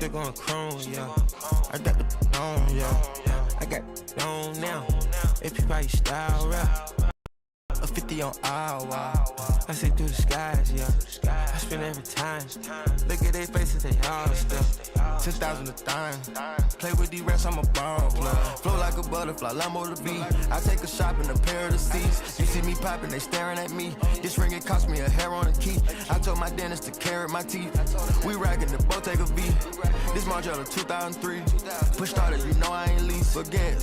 Still going chrome, yeah. I got the on, yeah. I got it on now. If you buy your style, rap. A 50 on hour. I say through the skies, yeah. I spend every time. Look at their faces, they all stuff. 10,000 a time. Play with these rats, I'm a ball player. Flow like a butterfly, Lambo the V. I take a shop in a pair of the seats. You see me popping, they staring at me. This ring, it cost me a hair on a key. I told my dentist to carrot my teeth. We racking the Bottega V. This Margiela 2003. Push started, you know I ain't least. Forget,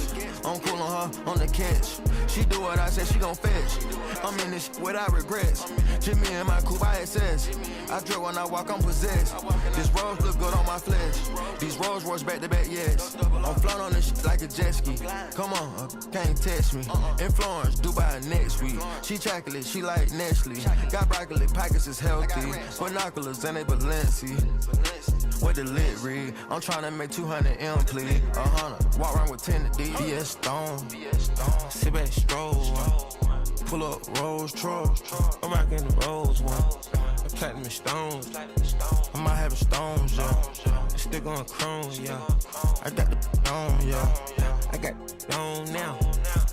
I'm cool on her, on the catch. She do what I said, she gon' fetch. I'm in this shit without regrets. Jimmy and my coupe ISS. I drill when I walk, I'm possessed. This rose look good on my flesh. These Rolls Royce back to back, yes. I'm floating on this shit like a jet ski. Come on, can't test me. In Florence, Dubai next week. She chocolate, she like Nestle. Got broccoli, pockets is healthy. Binoculars and they Balenci. What the lit read? I'm trying to make 200 M, please. 100, walk around with 10 to D. VS Stone, sit back, stroll. Pull up Rolls truck. I'm rocking the Rolls one. The platinum stones. I might have stones, yeah. It's still going chrome, yeah. I got the on, yeah. I got it on now.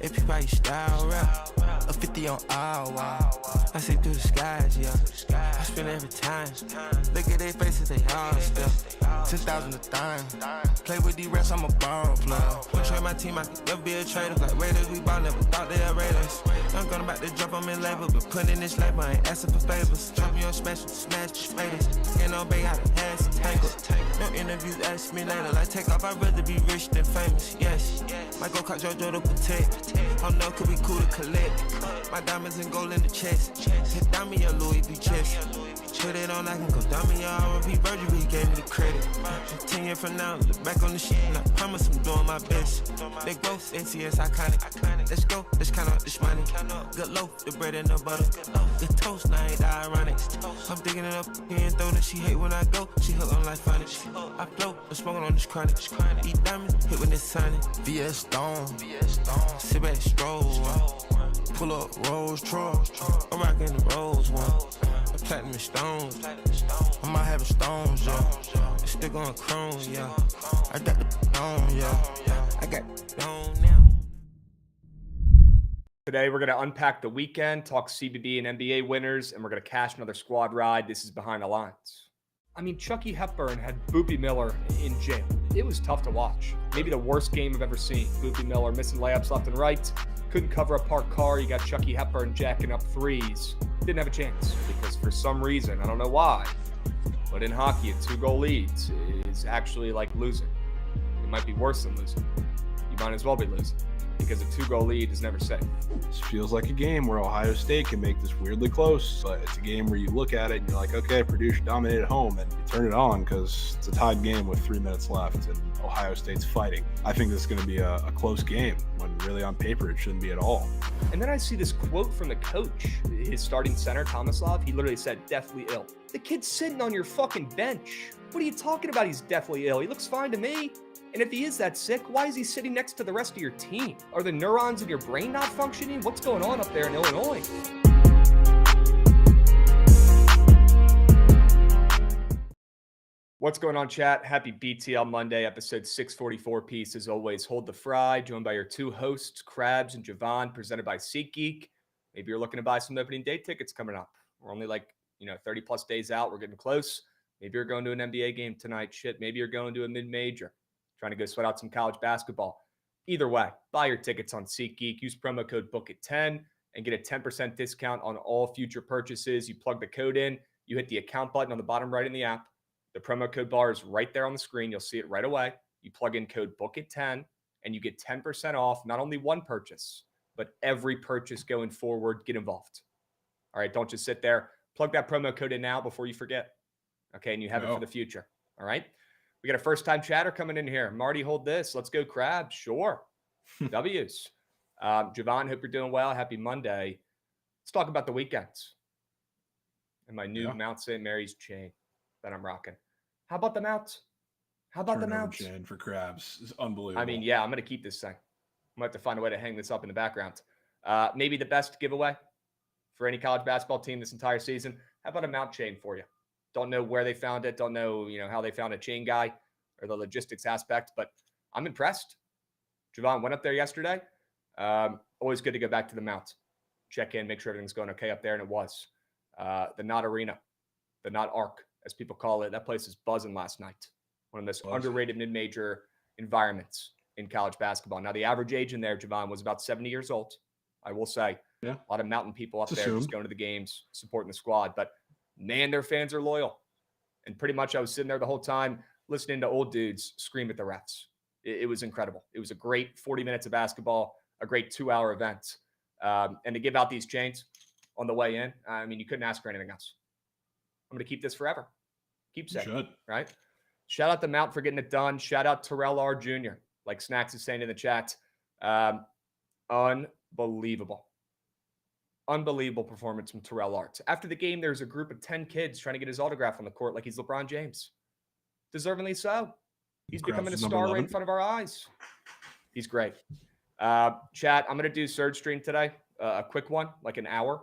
If you buy your style, rap. A 50 on hour. I say through the skies, yeah. I spend every time. Look at their faces, they all stuff. 10,000 a time. Play with these rats, I'm a ball player. Push on my team, I could never be a trader. Like Raiders, we ball, never thought they'd rate us. I'm going about to drop them in label, but putting this label, I ain't asking for favors. Drop me on smash the spades. Ain't no bait, I done had some tangles. No interviews, ask me later. Like take off, I'd rather be rich than famous. Yes, might go catch JoJo to protect. Oh no, could be cool to collect. My diamonds and gold in the chest. Hit down me a Louis V chest. Put it on, I can go down me a R&B Virgil, he gave me the credit. 10 years from now, look back on the shit and I promise I'm doing my best. Let go, NCS iconic. Let's go, let's count out this money. Good loaf, the bread and the butter. The toast, now ain't that ironic. I'm digging it up, and throwing it. She hate when I go, she hook on like funny. I float, I'm smoking on this chronic. Eat diamonds, hit when it's sunny. VS Stone, sit back, stroll. Pull up Rolls truck. I'm rocking the Rolls one. The platinum stones. I might have stones, yeah. It's still going chrome, yeah. I got the on, yeah. I got it on now. Today, we're going to unpack the weekend, talk CBB and NBA winners, and we're going to cash another squad ride. This is Behind the Lines. I mean, Chucky Hepburn had Boopie Miller in jail. It was tough to watch. Maybe the worst game I've ever seen. Boopie Miller missing layups left and right. Couldn't cover a parked car. You got Chucky Hepburn jacking up threes. Didn't have a chance because for some reason, I don't know why, but in hockey, a 2-goal lead is actually like losing. It might be worse than losing. You might as well be losing because a 2-goal lead is never safe. This feels like a game where Ohio State can make this weirdly close, but it's a game where you look at it and you're like, okay, Purdue should dominate at home, and you turn it on because it's a tied game with 3 minutes left and Ohio State's fighting. I think this is going to be a close game when really on paper it shouldn't be at all. And then I see this quote from the coach, his starting center, Tomislav. He literally said, deathly ill. The kid's sitting on your fucking bench. What are you talking about? He's deathly ill. He looks fine to me. And if he is that sick, why is he sitting next to the rest of your team? Are the neurons in your brain not functioning? What's going on up there in Illinois? What's going on, chat? Happy BTL Monday, episode 644 piece. As always, hold the fry, joined by your two hosts, Krabs and Jovan, presented by SeatGeek. Maybe you're looking to buy some opening day tickets coming up. We're only 30 plus days out. We're getting close. Maybe you're going to an NBA game tonight. Shit, maybe you're going to a mid-major. Trying to go sweat out some college basketball. Either way, buy your tickets on SeatGeek. Use promo code Bookit10 and get a 10% discount on all future purchases. You plug the code in. You hit the account button on the bottom right in the app. The promo code bar is right there on the screen. You'll see it right away. You plug in code Bookit10 and you get 10% off not only one purchase, but every purchase going forward. Get involved. All right, don't just sit there. Plug that promo code in now before you forget. Okay, and you have it for the future. All right? We got a first-time chatter coming in here. Marty, hold this. Let's go, Krabs. Sure. W's. Jovan, hope you're doing well. Happy Monday. Let's talk about the weekends and my new Mount St. Mary's chain that I'm rocking. How about the mounts? How about the mounts? Chain for Krabs is unbelievable. I mean, yeah, I'm going to keep this thing. I'm going to have to find a way to hang this up in the background. Maybe the best giveaway for any college basketball team this entire season. How about a mount chain for you? Don't know where they found it. Don't know, how they found a chain guy. or the logistics aspect, but I'm impressed. Jovan went up there yesterday. Always good to go back to the Mount, check in, make sure everything's going okay up there, and it was. The Knott Arena, the Knott Arc, as people call it, that place is buzzing last night. One of the most underrated mid-major environments in college basketball. Now, the average age in there, Jovan, was about 70 years old. I will say, a lot of mountain people up there just going to the games, supporting the squad. But, man, their fans are loyal. And pretty much I was sitting there the whole time listening to old dudes scream at the refs. It was incredible. It was a great 40 minutes of basketball, a great 2-hour event. And to give out these chains on the way in, I mean, you couldn't ask for anything else. I'm going to keep this forever. Keep saying, right? Shout out to Mount for getting it done. Shout out Terrell R. Jr., like Snacks is saying in the chat. Unbelievable. Unbelievable performance from Terrell Art. After the game, there's a group of 10 kids trying to get his autograph on the court like he's LeBron James. Deservingly so. He's becoming a star right in front of our eyes. He's great. Chat, I'm going to do Surge Stream today. A quick one, like an hour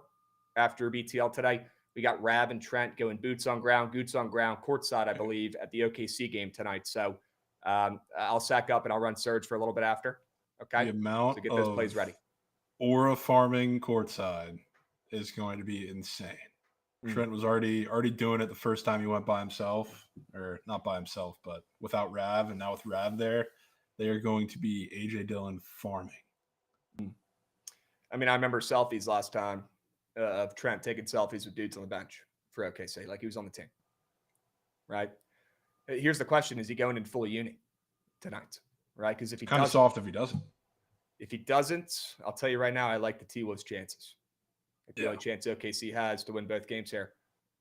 after BTL today. We got Rab and Trent going boots on ground, courtside, I believe, at the OKC game tonight. So I'll sack up and I'll run Surge for a little bit after. Okay? The amount to get those plays ready. Aura farming courtside is going to be insane. Trent was already doing it the first time he went by himself, or not by himself, but without Rav, and now with Rav there, they are going to be AJ Dillon farming. I mean, I remember selfies last time of Trent taking selfies with dudes on the bench for OKC, like he was on the team, right? Here's the question: is he going in full uni tonight? Right? Because if he kind of soft if he doesn't. If he doesn't, I'll tell you right now, I like the T-Wolves' chances. Like the only chance OKC has to win both games here.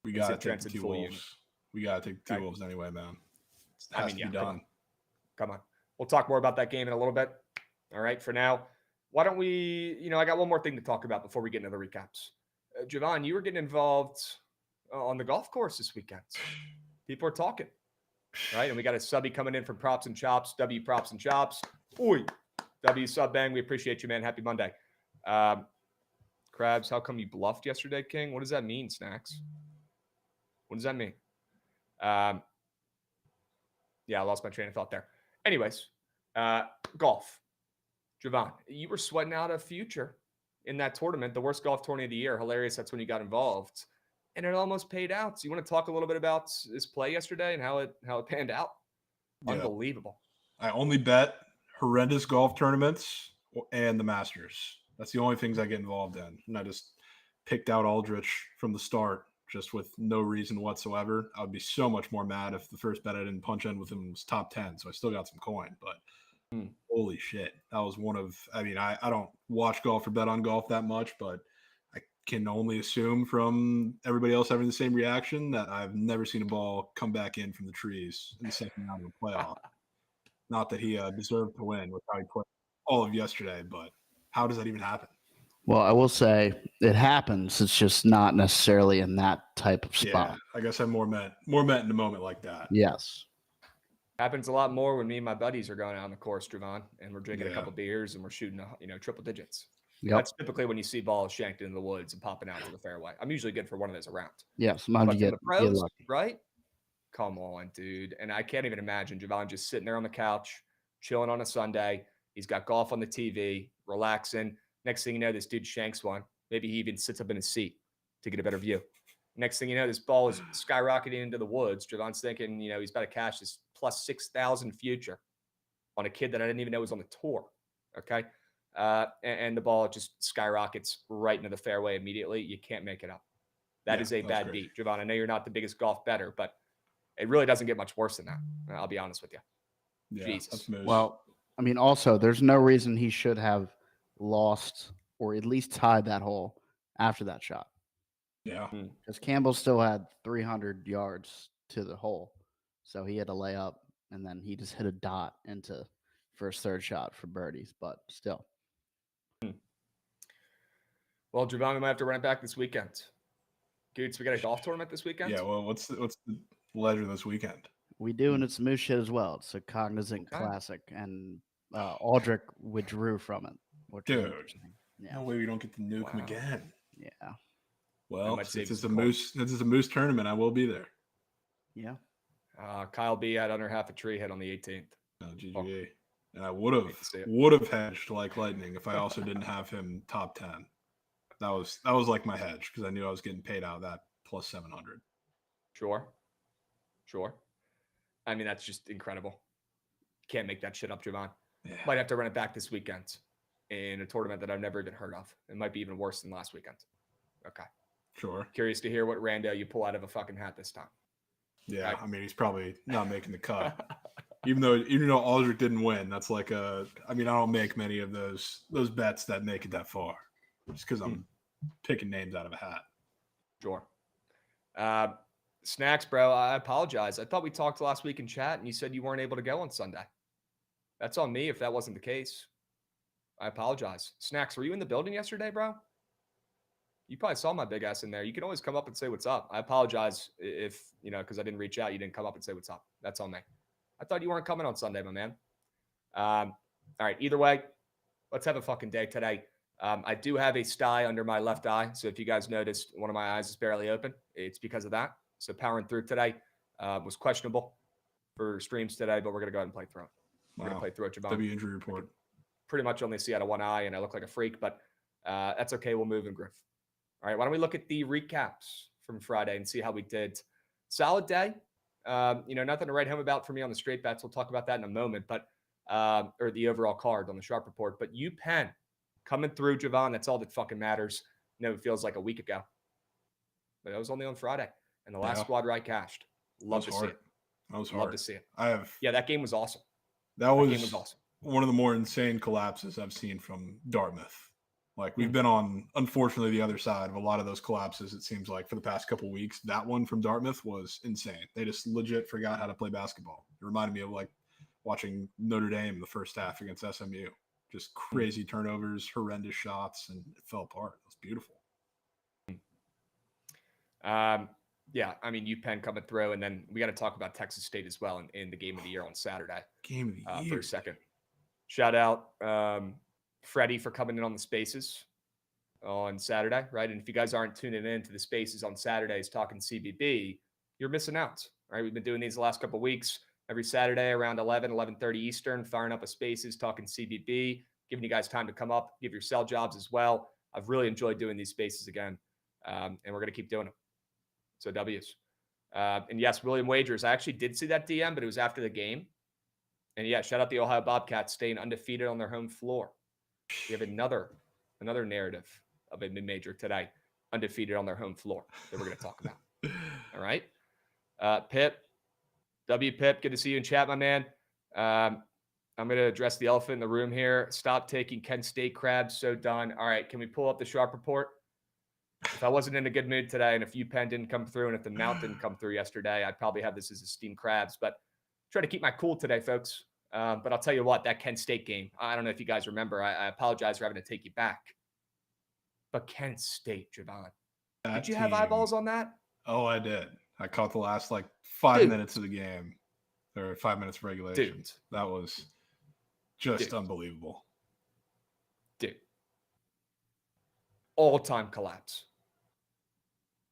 We got to take the T-Wolves. We got to take the T-Wolves anyway, man. It has to be done. Come on. We'll talk more about that game in a little bit. All right, for now, why don't we, I got one more thing to talk about before we get into the recaps. Jovan, you were getting involved on the golf course this weekend. People are talking, right? And we got a subby coming in from Props and Chops, W Props and Chops. Oi, W sub bang. We appreciate you, man. Happy Monday. Krabs, how come you bluffed yesterday, King? What does that mean, Snacks? What does that mean? Yeah, I lost my train of thought there. Anyways, golf. Jovan, you were sweating out a future in that tournament, the worst golf tournament of the year. Hilarious. That's when you got involved. And it almost paid out. So you want to talk a little bit about his play yesterday and how it panned out? Yeah. Unbelievable. I only bet horrendous golf tournaments and the Masters. That's the only things I get involved in. And I just picked out Aldrich from the start just with no reason whatsoever. I would be so much more mad if the first bet I didn't punch in with him was top 10. So I still got some coin. But holy shit. That was one of – I mean, I don't watch golf or bet on golf that much, but I can only assume from everybody else having the same reaction that I've never seen a ball come back in from the trees in the second round of the playoff. Not that he deserved to win with how he played all of yesterday, but how does that even happen? Well, I will say it happens. It's just not necessarily in that type of spot. Yeah, I guess I'm more meant in a moment like that. Yes. Happens a lot more when me and my buddies are going out on the course, Jovan, and we're drinking a couple beers and we're shooting, triple digits. Yep. That's typically when you see balls shanked into the woods and popping out to the fairway. I'm usually good for one of those around. Yeah, sometimes you get pros, lucky. right? Come on, dude. And I can't even imagine Jovan just sitting there on the couch, chilling on a Sunday. He's got golf on the TV, relaxing. Next thing you know, this dude shanks one. Maybe he even sits up in his seat to get a better view. Next thing you know, this ball is skyrocketing into the woods. Jovan's thinking, he's about to cash this plus 6,000 future on a kid that I didn't even know was on the tour. Okay. And the ball just skyrockets right into the fairway immediately. You can't make it up. That is a bad beat. Jovan, I know you're not the biggest golf bettor, but it really doesn't get much worse than that. I'll be honest with you. Yeah, Jesus. Well, I mean, also, there's no reason he should have lost or at least tied that hole after that shot. Yeah. Because Campbell still had 300 yards to the hole. So he had to lay up, and then he just hit a dot into first, third shot for birdies, but still. Well, Jovan, we might have to run it back this weekend. Goots, we got a golf tournament this weekend? Yeah, well, what's the leisure this weekend? We do, and it's moose shit as well. It's a Cognizant Classic, and Aldrich withdrew from it. Which Dude, no way we don't get to nuke him again. Yeah. Well, this is a moose tournament. I will be there. Yeah. Kyle B had under half a tree hit on the 18th. No, Oh, GGA. And I would see it. have hedged like lightning if I also didn't have him top 10. That was like my hedge because I knew I was getting paid out that plus 700. Sure. I mean, that's just incredible. Can't make that shit up, Jovan. Yeah. Might have to run it back this weekend in a tournament that I've never even heard of. It might be even worse than last weekend. Okay. Sure. Curious to hear what rando you pull out of a fucking hat this time. Yeah, Right. I mean, he's probably not making the cut. even though Aldrich didn't win, that's like I don't make many of those bets that make it that far, just because I'm picking names out of a hat. Sure. Snacks, bro, I apologize. I thought we talked last week in chat, and you said you weren't able to go on Sunday. That's on me if that wasn't the case. I apologize. Snacks, were you in the building yesterday, bro? You probably saw my big ass in there. You can always come up and say what's up. I apologize if, because I didn't reach out, you didn't come up and say what's up. That's on me. I thought you weren't coming on Sunday, my man. All right, either way, let's have a fucking day today. I do have a sty under my left eye. So if you guys noticed, one of my eyes is barely open. It's because of that. So powering through today was questionable for streams today, but we're going to go ahead and play through it. We're going to play through it, Javon. W injury report. Pretty much only see out of one eye, and I look like a freak, but that's okay. We'll move and groove. All right, why don't we look at the recaps from Friday and see how we did. Solid day. Nothing to write home about for me on the straight bets. We'll talk about that in a moment, but or the overall card on the sharp report. But UPenn coming through, Javon. That's all that fucking matters. It feels like a week ago, but that was only on Friday, and the last squad right cashed. Love to see it. That was hard. Love to see it. That game was awesome. That game was awesome. One of the more insane collapses I've seen from Dartmouth. Like, we've been on, unfortunately, the other side of a lot of those collapses, it seems like, for the past couple of weeks. That one from Dartmouth was insane. They just legit forgot how to play basketball. It reminded me of, like, watching Notre Dame in the first half against SMU. Just crazy turnovers, horrendous shots, and it fell apart. It was beautiful. UPenn coming through, and then we got to talk about Texas State as well in the game of the year on Saturday. Game of the year. For a second. Shout out Freddie for coming in on the spaces on Saturday, right? And if you guys aren't tuning in to the spaces on Saturdays talking CBB, you're missing out, right? We've been doing these the last couple of weeks, every Saturday around 11:30 Eastern, firing up a spaces, talking CBB, giving you guys time to come up, give your sell jobs as well. I've really enjoyed doing these spaces again, and we're going to keep doing it. So W's. And yes, William Wagers. I actually did see that DM, but it was after the game. And yeah, shout out the Ohio Bobcats staying undefeated on their home floor. We have another narrative of a mid-major today, undefeated on their home floor that we're going to talk about. All right. Pip, Pip, good to see you in chat, my man. I'm going to address the elephant in the room here. Stop taking Kent State crabs. So done. All right. Can we pull up the sharp report? If I wasn't in a good mood today, and if UPenn didn't come through, and if the Mount didn't come through yesterday, I'd probably have this as a steamed crabs. But try to keep my cool today, folks. But I'll tell you what, that Kent State game, I don't know if you guys remember. I apologize for having to take you back. But Kent State, Javon. Did you have eyeballs on that? Oh, I did. I caught the last 5 minutes of the game, or 5 minutes of regulation. Dude. That was just unbelievable. Dude. All-time collapse.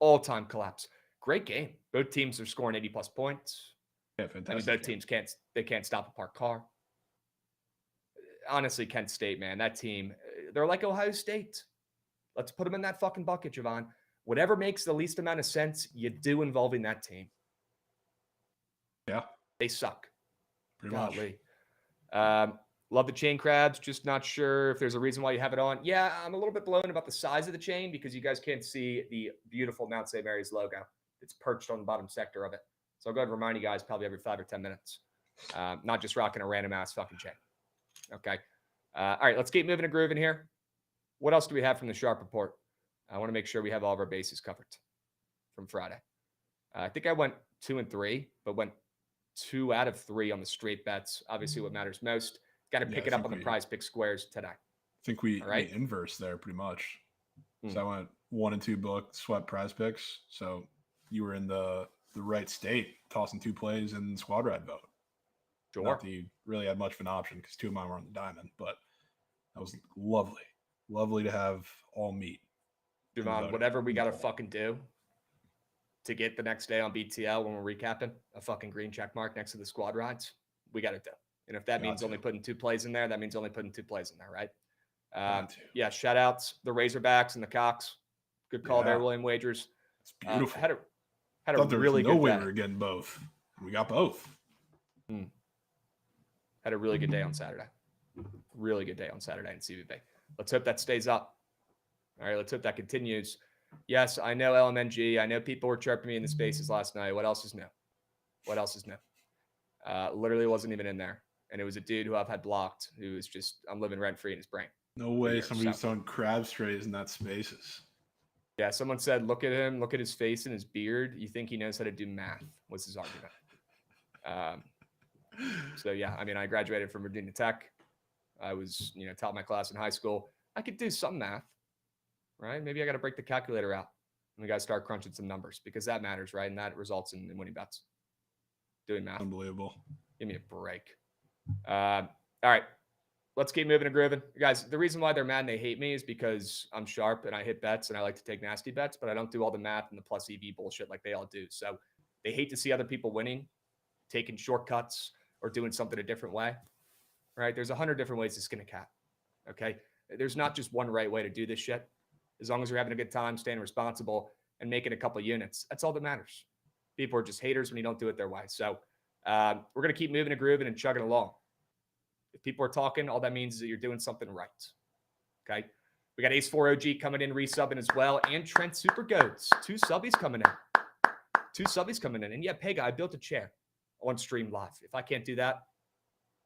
All-time collapse. Great game. Both teams are scoring 80-plus points. Yeah, fantastic. Both teams can't stop a parked car. Honestly, Kent State, man, that team, they're like Ohio State. Let's put them in that fucking bucket, Javon. Whatever makes the least amount of sense, you do involving that team. Yeah. They suck. Pretty much. Love the chain crabs. Just not sure if there's a reason why you have it on. Yeah, I'm a little bit blown about the size of the chain because you guys can't see the beautiful Mount St. Mary's logo. It's perched on the bottom sector of it. So I'll go ahead and remind you guys probably every 5 or 10 minutes. Not just rocking a random ass fucking chain. Okay. All right, let's keep moving and grooving here. What else do we have from the sharp report? I want to make sure we have all of our bases covered from Friday. I think I went 2 and 3, but went 2 out of 3 on the straight bets. Obviously, what matters most. Got to pick it up on the prize pick squares today. I think we inverse there pretty much. So I went 1 and 2 book, swept prize picks. So you were in the right state, tossing 2 plays and squad ride vote. Sure. Not that you really had much of an option because 2 of mine were on the diamond, but that was lovely. Lovely to have all meet. Javon, whatever we got to fucking do to get the next day on BTL when we're recapping a fucking green check mark next to the squad rides, we got to do. And if that means only putting 2 plays in there, that means only putting 2 plays in there, right? Yeah, shout outs the Razorbacks and the Cox. Good call there, William Wagers. It's beautiful. Had a thought there really was no good way day. we were getting both. We got both. Had a really good day on Saturday. Really good day on Saturday in CBB. Let's hope that stays up. All right, let's hope that continues. Yes, I know LMNG. I know people were chirping me in the spaces last night. What else is new? What else is new? Literally wasn't even in there. And it was a dude who I've had blocked who is just, I'm living rent-free in his brain. No way somebody was throwing crab strays in that spaces. Yeah, someone said, look at him, look at his face and his beard. You think he knows how to do math, was his argument. So, yeah, I mean, I graduated from Virginia Tech. I was, taught my class in high school. I could do some math, right? Maybe I got to break the calculator out. And we got to start crunching some numbers because that matters, right? And that results in winning bets. Doing math. Unbelievable. Give me a break. All right. Let's keep moving and grooving. Guys, the reason why they're mad and they hate me is because I'm sharp and I hit bets and I like to take nasty bets, but I don't do all the math and the plus EV bullshit like they all do. So they hate to see other people winning, taking shortcuts, or doing something a different way, right? There's 100 different ways to skin a cat, okay? There's not just one right way to do this shit. As long as you're having a good time, staying responsible, and making a couple units, that's all that matters. People are just haters when you don't do it their way. So we're going to keep moving and grooving and chugging along. If people are talking, all that means is that you're doing something right, okay? We got Ace4 OG coming in, resubbing as well, and Trent Super Goats. 2 subbies coming in. 2 subbies coming in. And yeah, Pega, I built a chair on stream live. If I can't do that,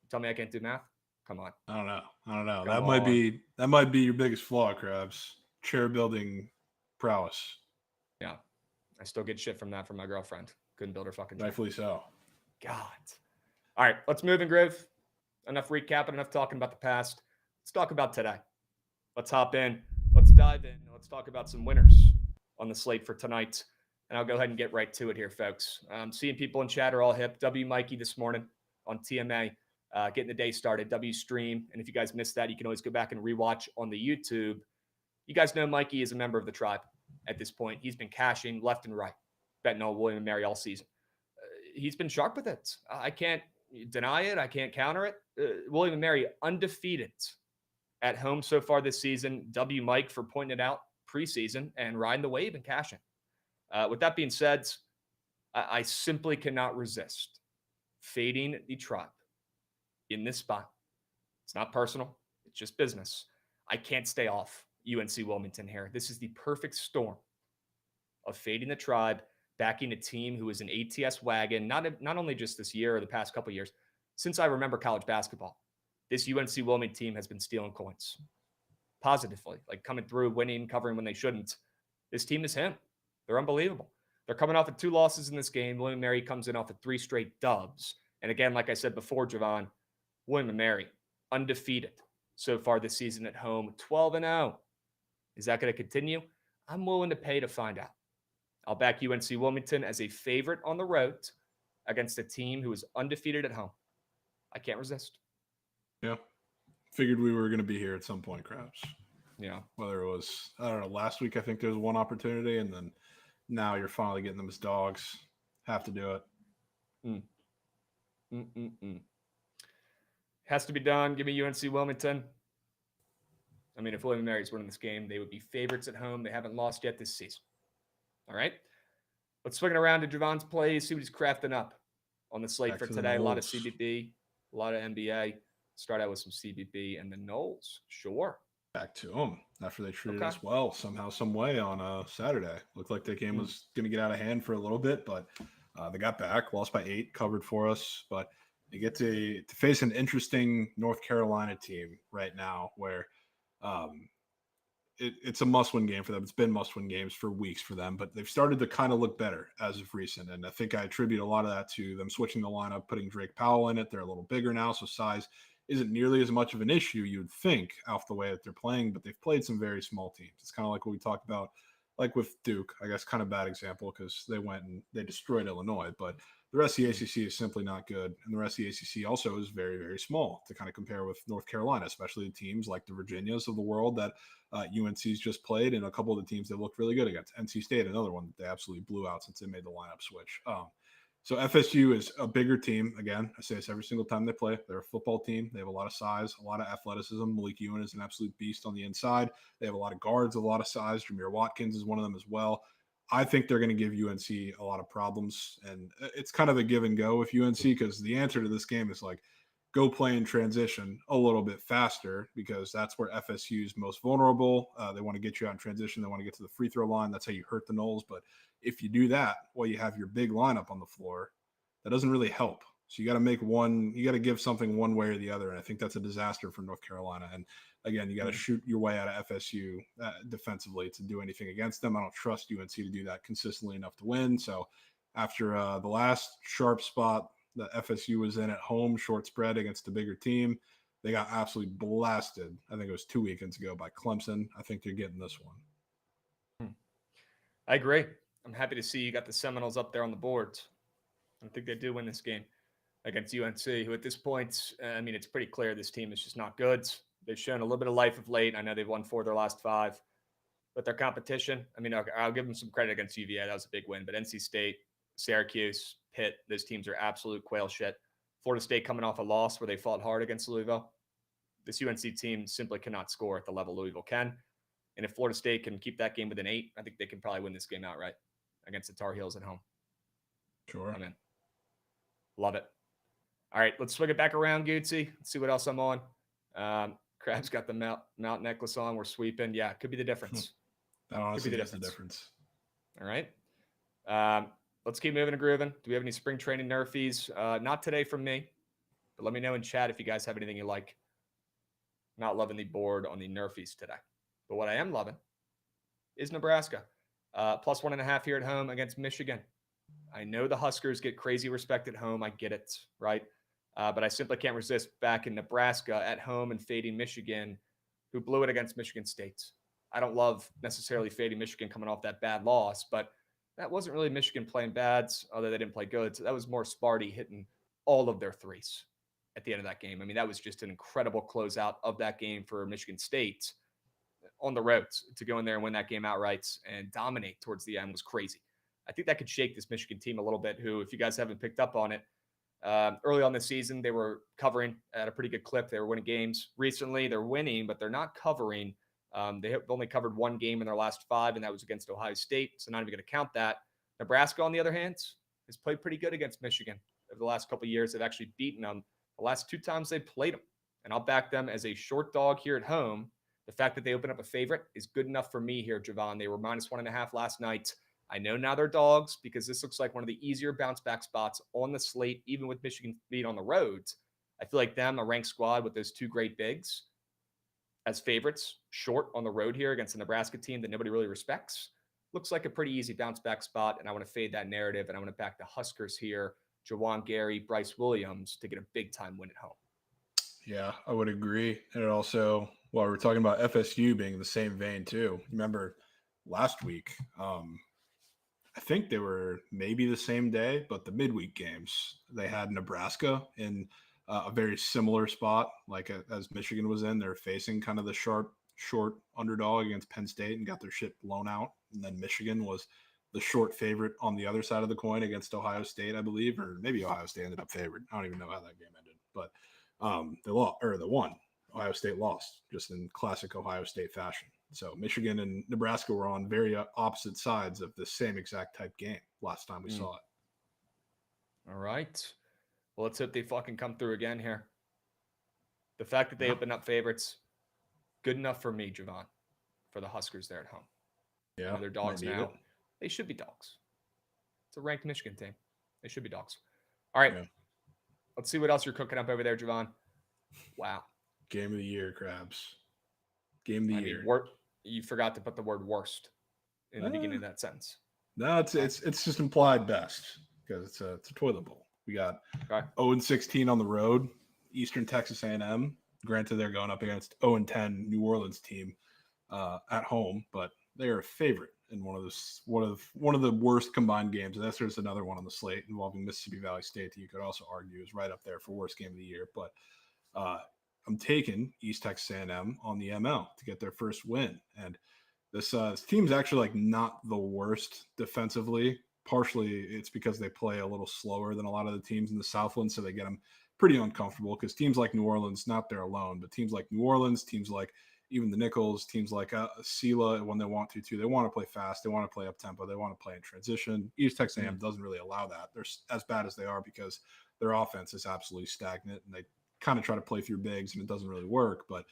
tell me I can't do math. Come on. I don't know. That might be your biggest flaw, Krabs. Chair building prowess. Yeah. I still get shit from that from my girlfriend. Couldn't build her fucking chair. Rightfully so. God. All right, let's move and groove. Enough recapping, enough talking about the past. Let's talk about today. Let's hop in. Let's dive in. Let's talk about some winners on the slate for tonight. And I'll go ahead and get right to it here, folks. Seeing people in chat are all hip. W Mikey this morning on TMA, getting the day started. W stream. And if you guys missed that, you can always go back and rewatch on the YouTube. You guys know Mikey is a member of the tribe at this point. He's been cashing left and right, betting on William and Mary all season. He's been sharp with it. I can't deny it. I can't counter it. William and Mary undefeated at home so far this season. W Mike for pointing it out preseason and riding the wave and cashing. With that being said, I simply cannot resist fading the tribe in this spot. It's not personal. It's just business. I can't stay off UNC Wilmington here. This is the perfect storm of fading the tribe, backing a team who is an ATS wagon, not only just this year or the past couple of years. Since I remember college basketball, this UNC Wilmington team has been stealing coins positively, like coming through, winning, covering when they shouldn't. This team is him. They're unbelievable. They're coming off of 2 losses in this game. William and Mary comes in off of 3 straight dubs. And again, like I said before, Jovan, William and Mary undefeated so far this season at home, 12-0. Is that going to continue? I'm willing to pay to find out. I'll back UNC Wilmington as a favorite on the road against a team who is undefeated at home. I can't resist. Yeah. Figured we were going to be here at some point, Krabs. Yeah. Whether it was, I don't know, last week I think there was one opportunity, and then now you're finally getting them as dogs. Have to do it. Has to be done. Give me UNC Wilmington. I mean, if William and Mary's winning this game, they would be favorites at home. They haven't lost yet this season. All right. Let's swing it around to Jovan's plays, see what he's crafting up on the slate for today. A lot of CBB, a lot of NBA. Start out with some CBB and the Knowles. Sure. Back to them after they treated us well somehow, some way on Saturday. Looked like that game was going to get out of hand for a little bit, but they got back, lost by 8, covered for us. But they get to face an interesting North Carolina team right now where it's a must-win game for them. It's been must-win games for weeks for them, but they've started to kind of look better as of recent. And I think I attribute a lot of that to them switching the lineup, putting Drake Powell in it. They're a little bigger now, so size isn't nearly as much of an issue, you'd think, off the way that they're playing, but they've played some very small teams. It's kind of like what we talked about like with Duke, I guess kind of bad example because they went and they destroyed Illinois, but the rest of the ACC is simply not good. And the rest of the ACC also is very, very small to kind of compare with North Carolina, especially the teams like the Virginias of the world that UNC's just played, and a couple of the teams that looked really good against. NC State, another one that they absolutely blew out since they made the lineup switch. So FSU is a bigger team. Again, I say this every single time they play. They're a football team. They have a lot of size, a lot of athleticism. Malik Ewan is an absolute beast on the inside. They have a lot of guards, a lot of size. Jameer Watkins is one of them as well. I think they're going to give UNC a lot of problems. And it's kind of a give and go with UNC because the answer to this game is like, go play in transition a little bit faster because that's where FSU is most vulnerable. They want to get you out in transition. They want to get to the free throw line. That's how you hurt the Noles. But if you do that while you have your big lineup on the floor, that doesn't really help. So you got to make one, you got to give something one way or the other. And I think that's a disaster for North Carolina. And again, you got to shoot your way out of FSU defensively to do anything against them. I don't trust UNC to do that consistently enough to win. So after the last sharp spot that FSU was in at home, short spread against a bigger team, they got absolutely blasted. I think it was 2 weekends ago by Clemson. I think they're getting this one. I agree. I'm happy to see you got the Seminoles up there on the boards. I think they do win this game against UNC, who at this point, I mean, it's pretty clear this team is just not good. They've shown a little bit of life of late. I know they've won 4 of their last 5, but their competition, I mean, I'll give them some credit against UVA. That was a big win, but NC State, Syracuse, Pitt, those teams are absolute quail shit. Florida State coming off a loss where they fought hard against Louisville. This UNC team simply cannot score at the level Louisville can. And if Florida State can keep that game within 8, I think they can probably win this game outright against the Tar Heels at home. Sure. I'm in. Love it. All right, let's swing it back around, Gootsy. Let's see what else I'm on. Krabs got the mount necklace on. We're sweeping. Yeah, it could be the difference. That honestly could be is the difference. All right. Let's keep moving and grooving. Do we have any spring training nerfies? Not today from me, but let me know in chat if you guys have anything you like. Not loving the board on the nerfies today. But what I am loving is Nebraska. Plus 1.5 here at home against Michigan. I know the Huskers get crazy respect at home. I get it, right? But I simply can't resist back in Nebraska at home and fading Michigan, who blew it against Michigan State. I don't love necessarily fading Michigan coming off that bad loss, but that wasn't really Michigan playing bad, although they didn't play good. So that was more Sparty hitting all of their threes at the end of that game. I mean, that was just an incredible closeout of that game for Michigan State on the road. To go in there and win that game outright and dominate towards the end was crazy. I think that could shake this Michigan team a little bit, who, if you guys haven't picked up on it, early on this season, they were covering at a pretty good clip. They were winning games. Recently, they're winning, but they're not covering. They have only covered 1 game in their last 5, and that was against Ohio State, so not even going to count that. Nebraska, on the other hand, has played pretty good against Michigan over the last couple of years. They've actually beaten them the last 2 times they played them, and I'll back them as a short dog here at home. The fact that they open up a favorite is good enough for me here, Jovan. They were minus 1.5 last night. I know now they're dogs because this looks like one of the easier bounce back spots on the slate, even with Michigan being on the road. I feel like them, a ranked squad with those 2 great bigs, as favorites, short on the road here against a Nebraska team that nobody really respects, looks like a pretty easy bounce back spot. And I want to fade that narrative, and I want to back the Huskers here, Jawan Gary, Bryce Williams, to get a big time win at home. Yeah, I would agree. And it also, well, we're talking about FSU being in the same vein too. Remember last week, I think they were maybe the same day, but the midweek games, they had Nebraska in a very similar spot, like as Michigan was in. They're facing kind of the short underdog against Penn State and got their shit blown out. And then Michigan was the short favorite on the other side of the coin against Ohio State, I believe, or maybe Ohio State ended up favored. I don't even know how that game ended, but they lost, or the one. Ohio State lost, just in classic Ohio State fashion. So Michigan and Nebraska were on very opposite sides of the same exact type game last time we saw it. All right. Well, let's hope they fucking come through again here. The fact that they open up favorites, good enough for me, Jovan, for the Huskers there at home. Yeah, they're dogs now. They should be dogs. It's a ranked Michigan team. They should be dogs. All right. Yeah. Let's see what else you're cooking up over there, Jovan. Wow. Game of the year, Krabs. Game of the year. You forgot to put the word worst in the beginning of that sentence. No, it's just implied best because it's a toilet bowl. We got 0-16 on the road, Eastern Texas A&M. Granted, they're going up against 0-10 New Orleans team at home, but they are a favorite in one of the worst combined games. And there's another one on the slate involving Mississippi Valley State that you could also argue is right up there for worst game of the year. But I'm taking East Texas A&M on the ML to get their first win. And this team's actually like not the worst defensively. Partially, it's because they play a little slower than a lot of the teams in the Southland, so they get them pretty uncomfortable because teams like New Orleans, not there alone, but teams like New Orleans, teams like even the Nichols, teams like Sela, when they want to too, they want to play fast, they want to play up tempo, they want to play in transition. East Texas A&M doesn't really allow that. They're as bad as they are because their offense is absolutely stagnant, and they kind of try to play through bigs, and it doesn't really work. But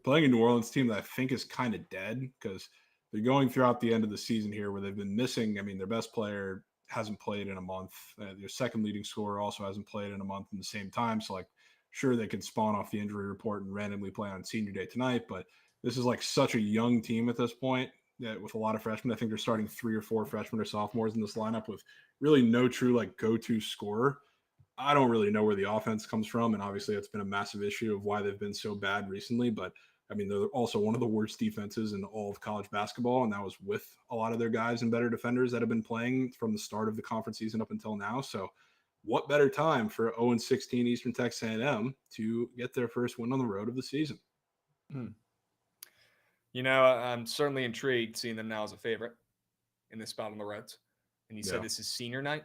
playing a New Orleans team that I think is kind of dead because they're going throughout the end of the season here where they've been missing. I mean, their best player hasn't played in a month. Their second leading scorer also hasn't played in a month in the same time. So, like, sure, they could spawn off the injury report and randomly play on senior day tonight, but this is like such a young team at this point that with a lot of freshmen. I think they're starting 3 or 4 freshmen or sophomores in this lineup with really no true like go-to scorer. I don't really know where the offense comes from, and obviously it's been a massive issue of why they've been so bad recently, but I mean, they're also one of the worst defenses in all of college basketball, and that was with a lot of their guys and better defenders that have been playing from the start of the conference season up until now. So what better time for 0-16 Eastern Texas A&M to get their first win on the road of the season? You know, I'm certainly intrigued seeing them now as a favorite in this spot on the roads. And you said this is senior night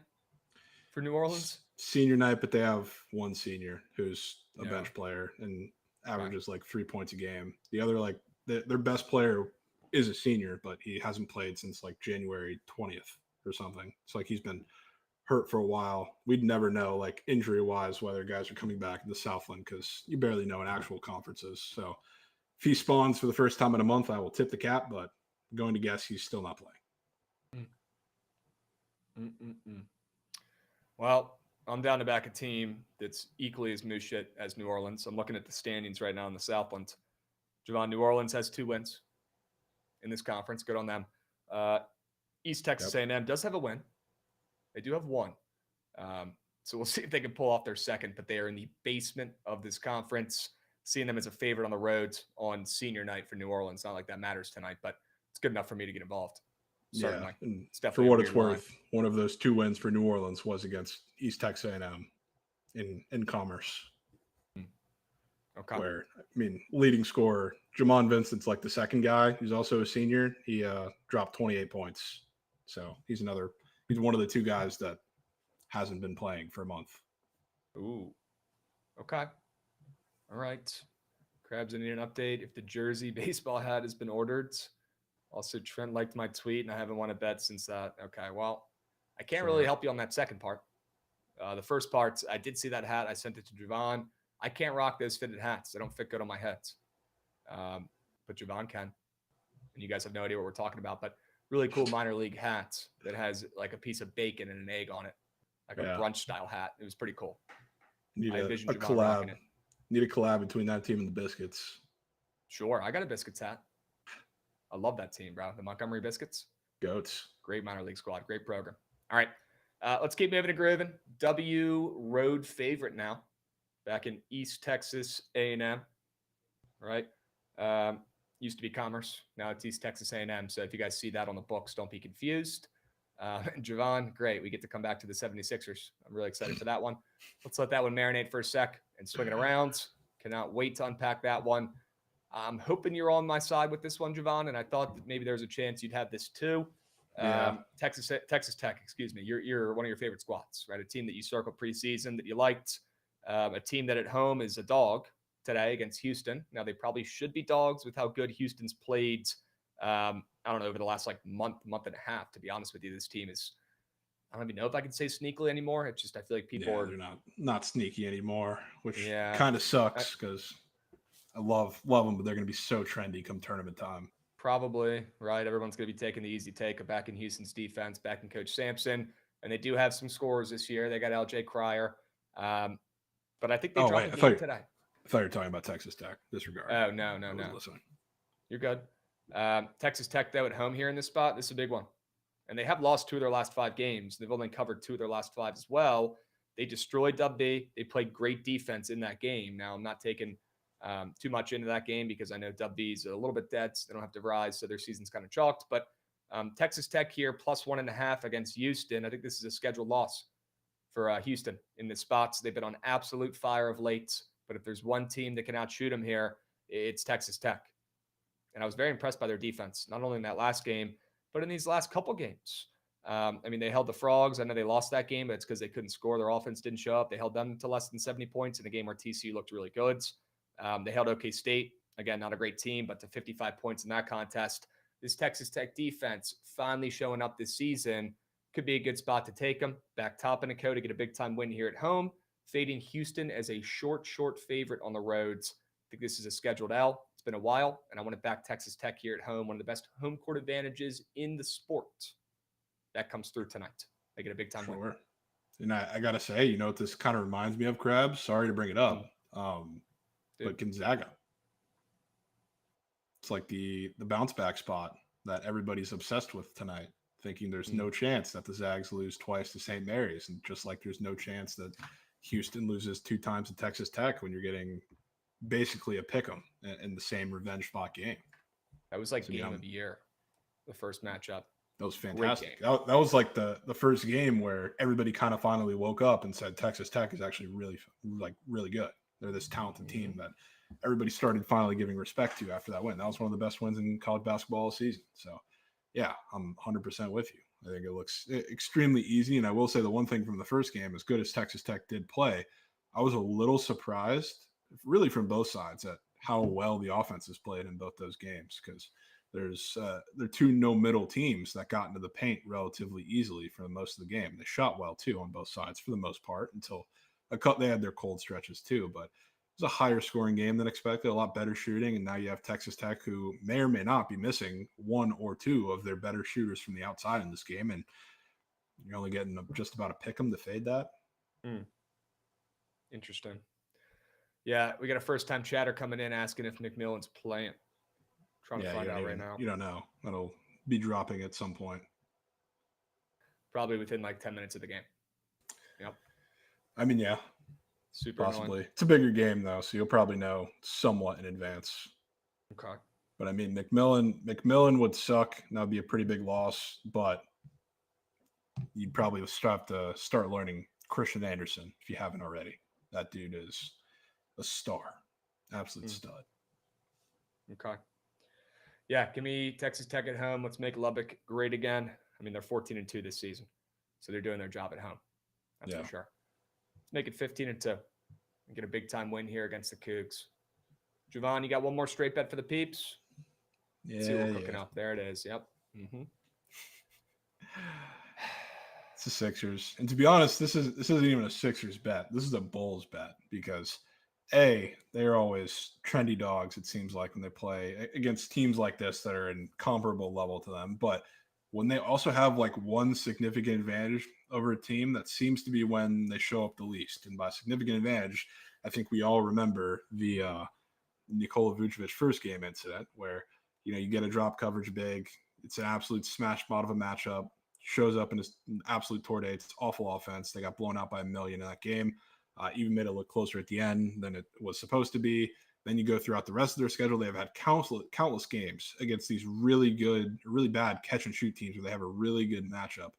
for New Orleans? Senior night, but they have one senior who's a bench player and averages like 3 points a game. The other, like, their best player is a senior, but he hasn't played since like January 20th or something. It's like he's been hurt for a while. We'd never know, like, injury-wise, whether guys are coming back in the Southland because you barely know in actual conferences. So if he spawns for the first time in a month, I will tip the cap, but I'm going to guess he's still not playing. Well, I'm down to back a team that's equally as moose shit as New Orleans. I'm looking at the standings right now in the Southland. Jovan, New Orleans has 2 wins in this conference. Good on them. East Texas A&M does have a win. They do have 1. So we'll see if they can pull off their second, but they are in the basement of this conference. Seeing them as a favorite on the road on senior night for New Orleans. Not like that matters tonight, but it's good enough for me to get involved. Certainly. Yeah, and it's for what it's worth, one of those 2 wins for New Orleans was against East Texas A&M in Commerce. Okay. Where, I mean, leading scorer, Jamon Vincent's like the second guy. He's also a senior. He dropped 28 points. So he's one of the 2 guys that hasn't been playing for a month. Ooh. Okay. All right. Krabs, I need an update if the jersey baseball hat has been ordered. Also, Trent liked my tweet, and I haven't won a bet since that. Okay, well, I can't really help you on that second part. The first part, I did see that hat. I sent it to Jovan. I can't rock those fitted hats. They don't fit good on my head. But Jovan can. And you guys have no idea what we're talking about. But really cool minor league hat that has like a piece of bacon and an egg on it. Like a brunch-style hat. It was pretty cool. Need a collab. Need a collab between that team and the Biscuits. Sure. I got a Biscuits hat. I love that team, bro. The Montgomery Biscuits. Goats. Great minor league squad. Great program. All right. Let's keep moving to grooving. W road favorite now. Back in East Texas A&M. Right? Used to be Commerce. Now it's East Texas A&M. So if you guys see that on the books, don't be confused. Jovan, great. We get to come back to the 76ers. I'm really excited for that one. Let's let that one marinate for a sec and swing it around. Cannot wait to unpack that one. I'm hoping you're on my side with this one, Jovan, and I thought that maybe there's a chance you'd have this too. Texas Tech, excuse me. You're one of your favorite squads, right? A team that you circled preseason that you liked. A team that at home is a dog today against Houston. Now they probably should be dogs with how good Houston's played. I don't know, over the last like month and a half. To be honest with you, this team is. I don't even know if I can say sneakily anymore. It's just I feel like people are they're not sneaky anymore, which kind of sucks because I love them, but they're going to be so trendy come tournament time. Probably, right? Everyone's going to be taking the easy take of back in Houston's defense, back in Coach Sampson, and they do have some scorers this year. They got LJ Cryer, but I think they dropped a game today. I thought you were talking about Texas Tech. Disregard. Oh no. Listening. You're good. Texas Tech though at home here in this spot. This is a big one. And they have lost 2 of their last 5 games. They've only covered 2 of their last 5 as well. They destroyed WB. They played great defense in that game. Now, I'm not taking too much into that game because I know WB's a little bit dead. So they don't have to rise, so their season's kind of chalked. But Texas Tech here, +1.5 against Houston. I think this is a scheduled loss for Houston in the spots. They've been on absolute fire of late, but if there's one team that can outshoot them here, it's Texas Tech. And I was very impressed by their defense, not only in that last game, but in these last couple games. They held the Frogs. I know they lost that game, but it's because they couldn't score. Their offense didn't show up. They held them to less than 70 points in a game where TCU looked really good. They held OK State. Again, not a great team, but to 55 points in that contest. This Texas Tech defense finally showing up this season could be a good spot to take them. Back top in a coat to get a big-time win here at home. Fading Houston as a short favorite on the roads. I think this is a scheduled L. It's been a while, and I want to back Texas Tech here at home. One of the best home court advantages in the sport. That comes through tonight. They get a big-time win. And I got to say, you know what this kind of reminds me of, Krabs? Sorry to bring it up. But Gonzaga. It's like the bounce back spot that everybody's obsessed with tonight, thinking there's no chance that the Zags lose twice to St. Mary's. And just like there's no chance that Houston loses 2 times to Texas Tech when you're getting basically a pick 'em in the same revenge spot game. That was like game of the year, the first matchup. That was fantastic. That was like the first game where everybody kind of finally woke up and said Texas Tech is actually really good. They're this talented team that everybody started finally giving respect to after that win. That was one of the best wins in college basketball all season. So, yeah, I'm 100% with you. I think it looks extremely easy. And I will say the one thing from the first game, as good as Texas Tech did play, I was a little surprised, really from both sides, at how well the offenses played in both those games, because there are 2 no-middle teams that got into the paint relatively easily for most of the game. They shot well, too, on both sides for the most part, until they had their cold stretches, too. But it was a higher scoring game than expected, a lot better shooting, and now you have Texas Tech, who may or may not be missing 1 or 2 of their better shooters from the outside in this game, and you're only getting just about a pick 'em to fade that. Interesting. Yeah, we got a first-time chatter coming in asking if McMillan's playing. Trying to find out right now. You don't know. That'll be dropping at some point. Probably within like 10 minutes of the game. Yep. Yeah. Super possibly. Annoying. It's a bigger game, though, so you'll probably know somewhat in advance. Okay. But, McMillan would suck. That would be a pretty big loss, but you'd probably have to start learning Christian Anderson if you haven't already. That dude is a star. Absolute stud. Okay. Yeah, give me Texas Tech at home. Let's make Lubbock great again. They're 14-2 this season, so they're doing their job at home. That's for sure. Let's make it 15-2 and get a big-time win here against the Cougs. Jovan, you got one more straight bet for the peeps? Yeah. Let's see what we're cooking up. There it is. Yep. It's the Sixers. And to be honest, this isn't even a Sixers bet. This is a Bulls bet because they're always trendy dogs, it seems like, when they play against teams like this that are in comparable level to them. But when they also have like one significant advantage over a team, that seems to be when they show up the least. And by significant advantage, I think we all remember the Nikola Vucevic first game incident where, you get a drop coverage big. It's an absolute smash spot of a matchup. Shows up in his absolute tour dates. It's awful offense. They got blown out by 1 million in that game. Even made it look closer at the end than it was supposed to be. Then you go throughout the rest of their schedule. They've had countless games against these really good, really bad catch and shoot teams where they have a really good matchup,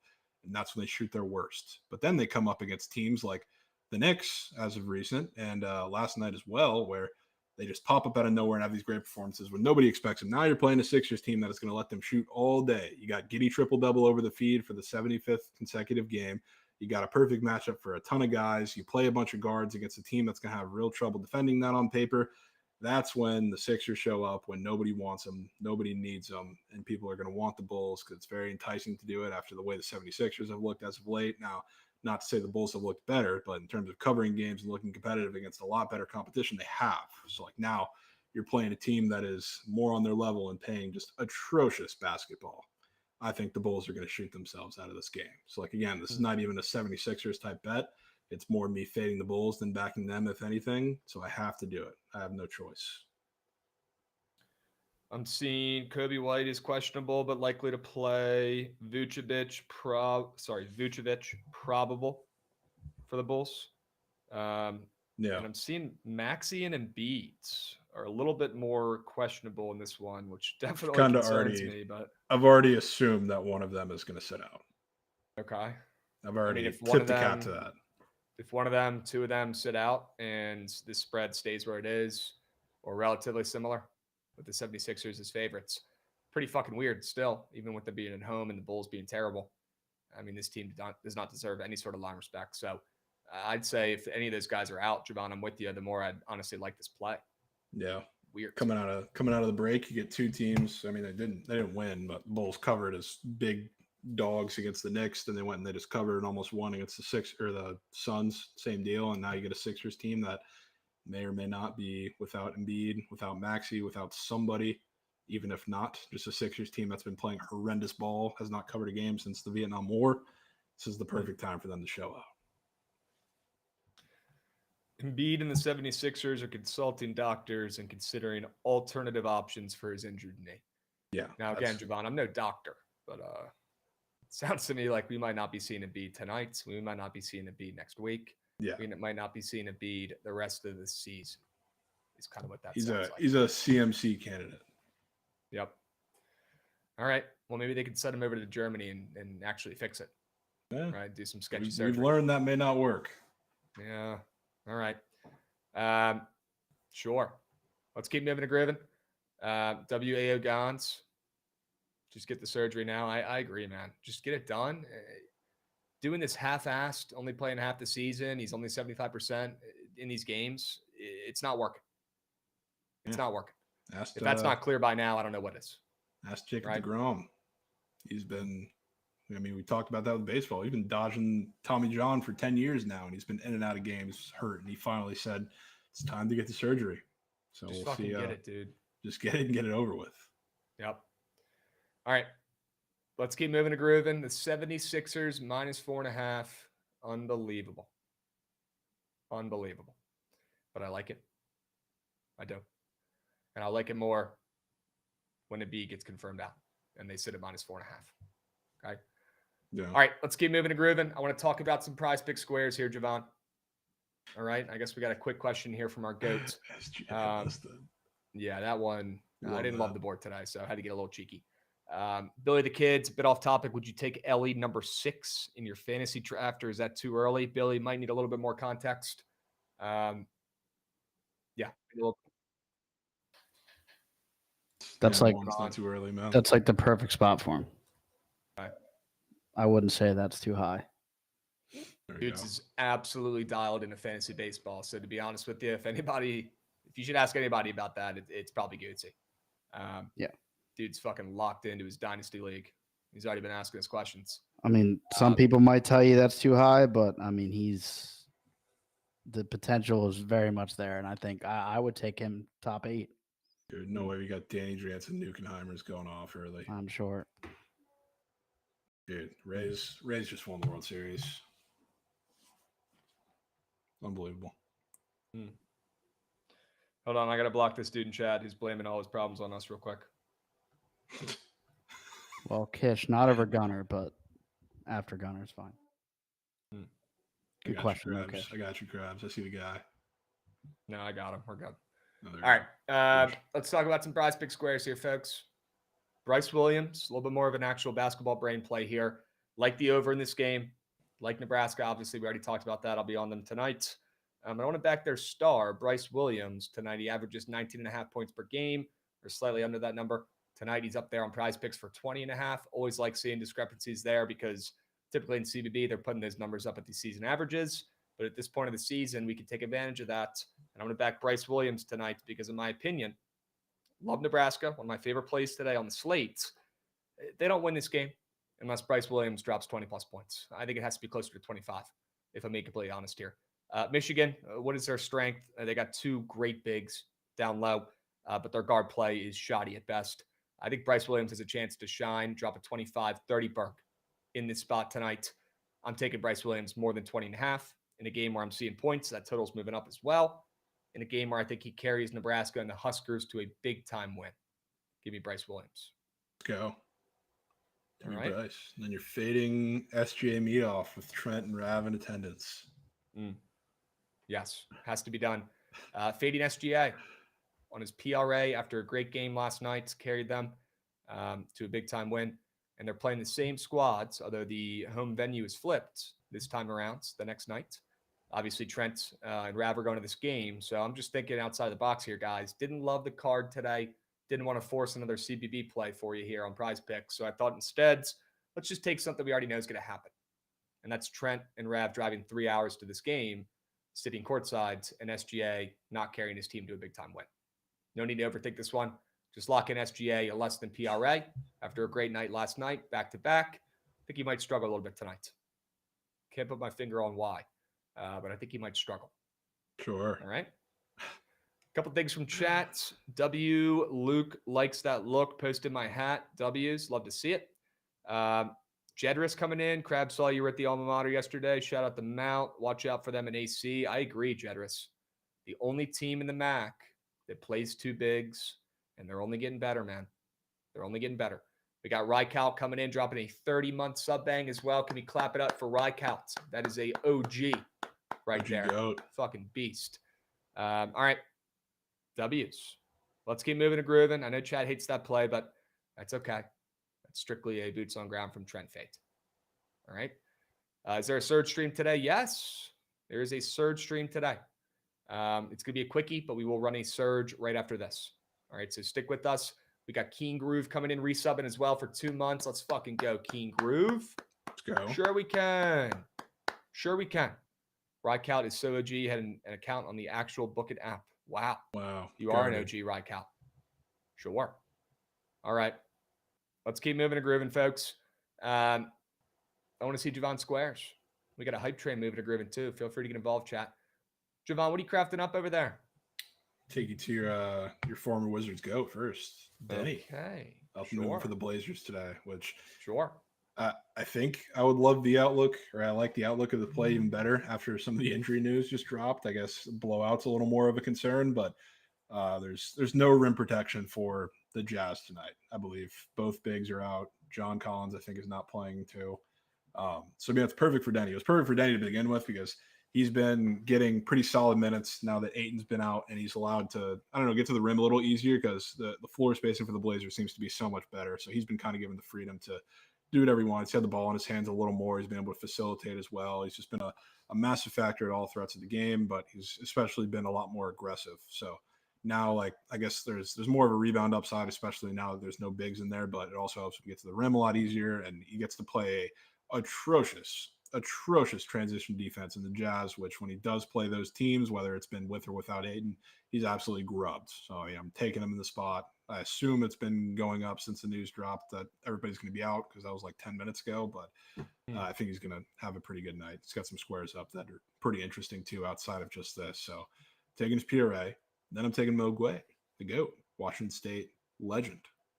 and that's when they shoot their worst. But then they come up against teams like the Knicks as of recent, and last night as well, where they just pop up out of nowhere and have these great performances when nobody expects them. Now you're playing a Sixers team that is going to let them shoot all day. You got Giddey triple-double over the feed for the 75th consecutive game. You got a perfect matchup for a ton of guys. You play a bunch of guards against a team that's going to have real trouble defending that on paper. That's when the Sixers show up, when nobody wants them, nobody needs them, and people are going to want the Bulls because it's very enticing to do it after the way the 76ers have looked as of late. Now, not to say the Bulls have looked better, but in terms of covering games and looking competitive against a lot better competition, they have. So, now you're playing a team that is more on their level and playing just atrocious basketball. I think the Bulls are going to shoot themselves out of this game. So, again, this is not even a 76ers type bet. It's more me fading the Bulls than backing them, if anything. So I have to do it. I have no choice. I'm seeing Kobe White is questionable, but likely to play. Vucevic probable for the Bulls. And I'm seeing Maxey and Embiid are a little bit more questionable in this one, which definitely Kinda concerns already- me. But I've already assumed that one of them is going to sit out. okay, I've already if one tipped of the cap them- to that. if one of them, two of them sit out, and the spread stays where it is, or relatively similar, with the 76ers as favorites, pretty fucking weird still, even with them being at home and the Bulls being terrible. I mean, this team does not deserve any sort of line respect. So I'd say if any of those guys are out, Jovan, I'm with you, the more I'd honestly like this play. Yeah. Weird. Coming out of the break, you get two teams. I mean, they didn't win, but the Bulls covered as big dogs against the Knicks. Then they went and they just covered and almost won against the Suns. Same deal. And now you get a Sixers team that may or may not be without Embiid, without Maxey, without somebody. Even if not, just a Sixers team that's been playing horrendous ball, has not covered a game since the Vietnam War. This is the perfect time for them to show out. Embiid and the 76ers are consulting doctors and considering alternative options for his injured knee. Yeah. Now, again, Jovan, I'm no doctor, but it sounds to me like we might not be seeing Embiid tonight. We might not be seeing Embiid next week. Yeah. We might not be seeing Embiid the rest of the season. Is kind of what that He's sounds like. He's a CMC candidate. Yep. All right. Well, maybe they could send him over to Germany and actually fix it. Yeah. Right. Do some sketchy We've surgery. learned that may not work. Yeah. All right. Sure. Let's keep moving to grooving. WAO Gons. Just get the surgery now. I agree, man. Just get it done. Doing this half-assed, only playing half the season. He's only 75% in these games. It's not working. It's not working. If that's not clear by now, I don't know what is. Ask Jacob deGrom. He's been, I mean, we talked about that with baseball. He's been dodging Tommy John for 10 years now, and he's been in and out of games hurt. And he finally said, it's time to get the surgery. So Just we'll fucking see. get it, dude. Just get it and get it over with. Yep. All right. Let's keep moving to grooving. The 76ers minus 4.5. Unbelievable. Unbelievable. But I like it. I do. And I like it more when Embiid gets confirmed out and they sit at minus 4.5. Okay. Yeah. All right. Let's keep moving to grooving. I want to talk about some prize pick squares here, Jovan. All right. I guess we got a quick question here from our goat. Yeah, that one. I didn't love the board today, so I had to get a little cheeky. Billy the Kid's a bit off topic. Would you take Ellie number 6 in your fantasy draft, or is that too early? Billy might need a little bit more context. Yeah. That's it's not too early, man. That's like the perfect spot for him. Right. I wouldn't say that's too high. Dudes is absolutely dialed into fantasy baseball. So to be honest with you, if you should ask anybody about that, it's probably Gucci. Yeah. Dude's fucking locked into his dynasty league. He's already been asking us questions. I mean, some people might tell you that's too high, but I mean, the potential is very much there. And I think I would take him top 8. Dude, no way we got Danny Jansen Nukenheimer's going off early. I'm sure. Dude, Rays just won the World Series. Unbelievable. Hold on, I gotta block this dude in chat who's blaming all his problems on us real quick. Well, Kish, not over Gunner, but after Gunner is fine. Good question. Okay. I got you, Krabs. I see the guy. No, I got him. We're good. No, All right. Let's talk about some prize pick squares here, folks. Bryce Williams, a little bit more of an actual basketball brain play here. Like the over in this game. Like Nebraska, obviously, we already talked about that. I'll be on them tonight. I want to back their star, Bryce Williams. Tonight, he averages 19.5 points per game, or slightly under that number. Tonight, he's up there on prize picks for 20.5. Always like seeing discrepancies there because typically in CBB, they're putting those numbers up at the season averages. But at this point of the season, we can take advantage of that. And I'm going to back Bryce Williams tonight because, in my opinion, love Nebraska, one of my favorite plays today on the slate. They don't win this game unless Bryce Williams drops 20-plus points. I think it has to be closer to 25, if I'm being completely honest here. Michigan, what is their strength? They got 2 great bigs down low, but their guard play is shoddy at best. I think Bryce Williams has a chance to shine, drop a 25-30 burk in this spot tonight. I'm taking Bryce Williams more than 20.5 in a game where I'm seeing points. That total's moving up as well. In a game where I think he carries Nebraska and the Huskers to a big-time win. Give me Bryce Williams. Let's go. All right. Bryce. And then you're fading SGA meet-off with Trent and Rav in attendance. Yes, has to be done. Fading SGA. on his PRA after a great game last night, carried them to a big-time win. And they're playing the same squads, although the home venue is flipped this time around, the next night. Obviously, Trent and Rav are going to this game. So I'm just thinking outside the box here, guys. Didn't love the card today. Didn't want to force another CBB play for you here on Prize Picks. So I thought instead, let's just take something we already know is going to happen. And that's Trent and Rav driving 3 hours to this game, sitting courtside, and SGA not carrying his team to a big-time win. No need to overthink this one. Just lock in SGA a less than PRA after a great night last night, back-to-back. I think he might struggle a little bit tonight. Can't put my finger on why, but I think he might struggle. Sure. All right. A couple things from chat. W. Luke likes that look. Posted my hat. W's. Love to see it. Jedris coming in. Krabs saw you were at the alma mater yesterday. Shout out the Mount. Watch out for them in AC. I agree, Jedris. The only team in the MAC that plays two bigs, and they're only getting better, man. They're only getting better. We got Rykout coming in, dropping a 30-month sub bang as well. Can we clap it up for Rykout? That is a OG right there. Goat. Fucking beast. All right. W's. Let's keep moving and grooving. I know Chad hates that play, but that's okay. That's strictly a boots on ground from Trent Fate. All right. Is there a surge stream today? Yes. There is a surge stream today. It's going to be a quickie, but we will run a surge right after this. All right. So stick with us. We got Keen Groove coming in, resubbing as well for 2 months. Let's fucking go, Keen Groove. Let's go. Sure we can. Sure we can. Rykout is so OG. Had an account on the actual Bookit app. Wow. You are an OG, Rykout. Sure. All right. Let's keep moving and grooving, folks. I want to see Jovan Squares. We got a hype train moving and grooving too. Feel free to get involved, chat. Jovan, what are you crafting up over there? Take you to your former Wizards GOAT first, Denny. Okay. Up and moving for the Blazers today, which I think I would love the outlook, or I like the outlook of the play even better after some of the injury news just dropped. I guess blowout's a little more of a concern, but there's no rim protection for the Jazz tonight. I believe both bigs are out. John Collins, I think, is not playing too. So I mean, it's perfect for Denny. It was perfect for Denny to begin with because he's been getting pretty solid minutes now that Ayton's been out, and he's allowed to, get to the rim a little easier because the floor spacing for the Blazers seems to be so much better. So he's been kind of given the freedom to do whatever he wants. He's had the ball in his hands a little more. He's been able to facilitate as well. He's just been a massive factor at all threats of the game, but he's especially been a lot more aggressive. So now, I guess there's more of a rebound upside, especially now that there's no bigs in there, but it also helps him get to the rim a lot easier, and he gets to play atrocious transition defense in the Jazz, which when he does play those teams, whether it's been with or without Ayton, he's absolutely grubbed. So yeah, I'm taking him in the spot. I assume it's been going up since the news dropped that everybody's going to be out because that was like 10 minutes ago, but I think he's going to have a pretty good night. He's got some squares up that are pretty interesting too outside of just this. So taking his PRA, then I'm taking Mo Guay, the GOAT, Washington State legend.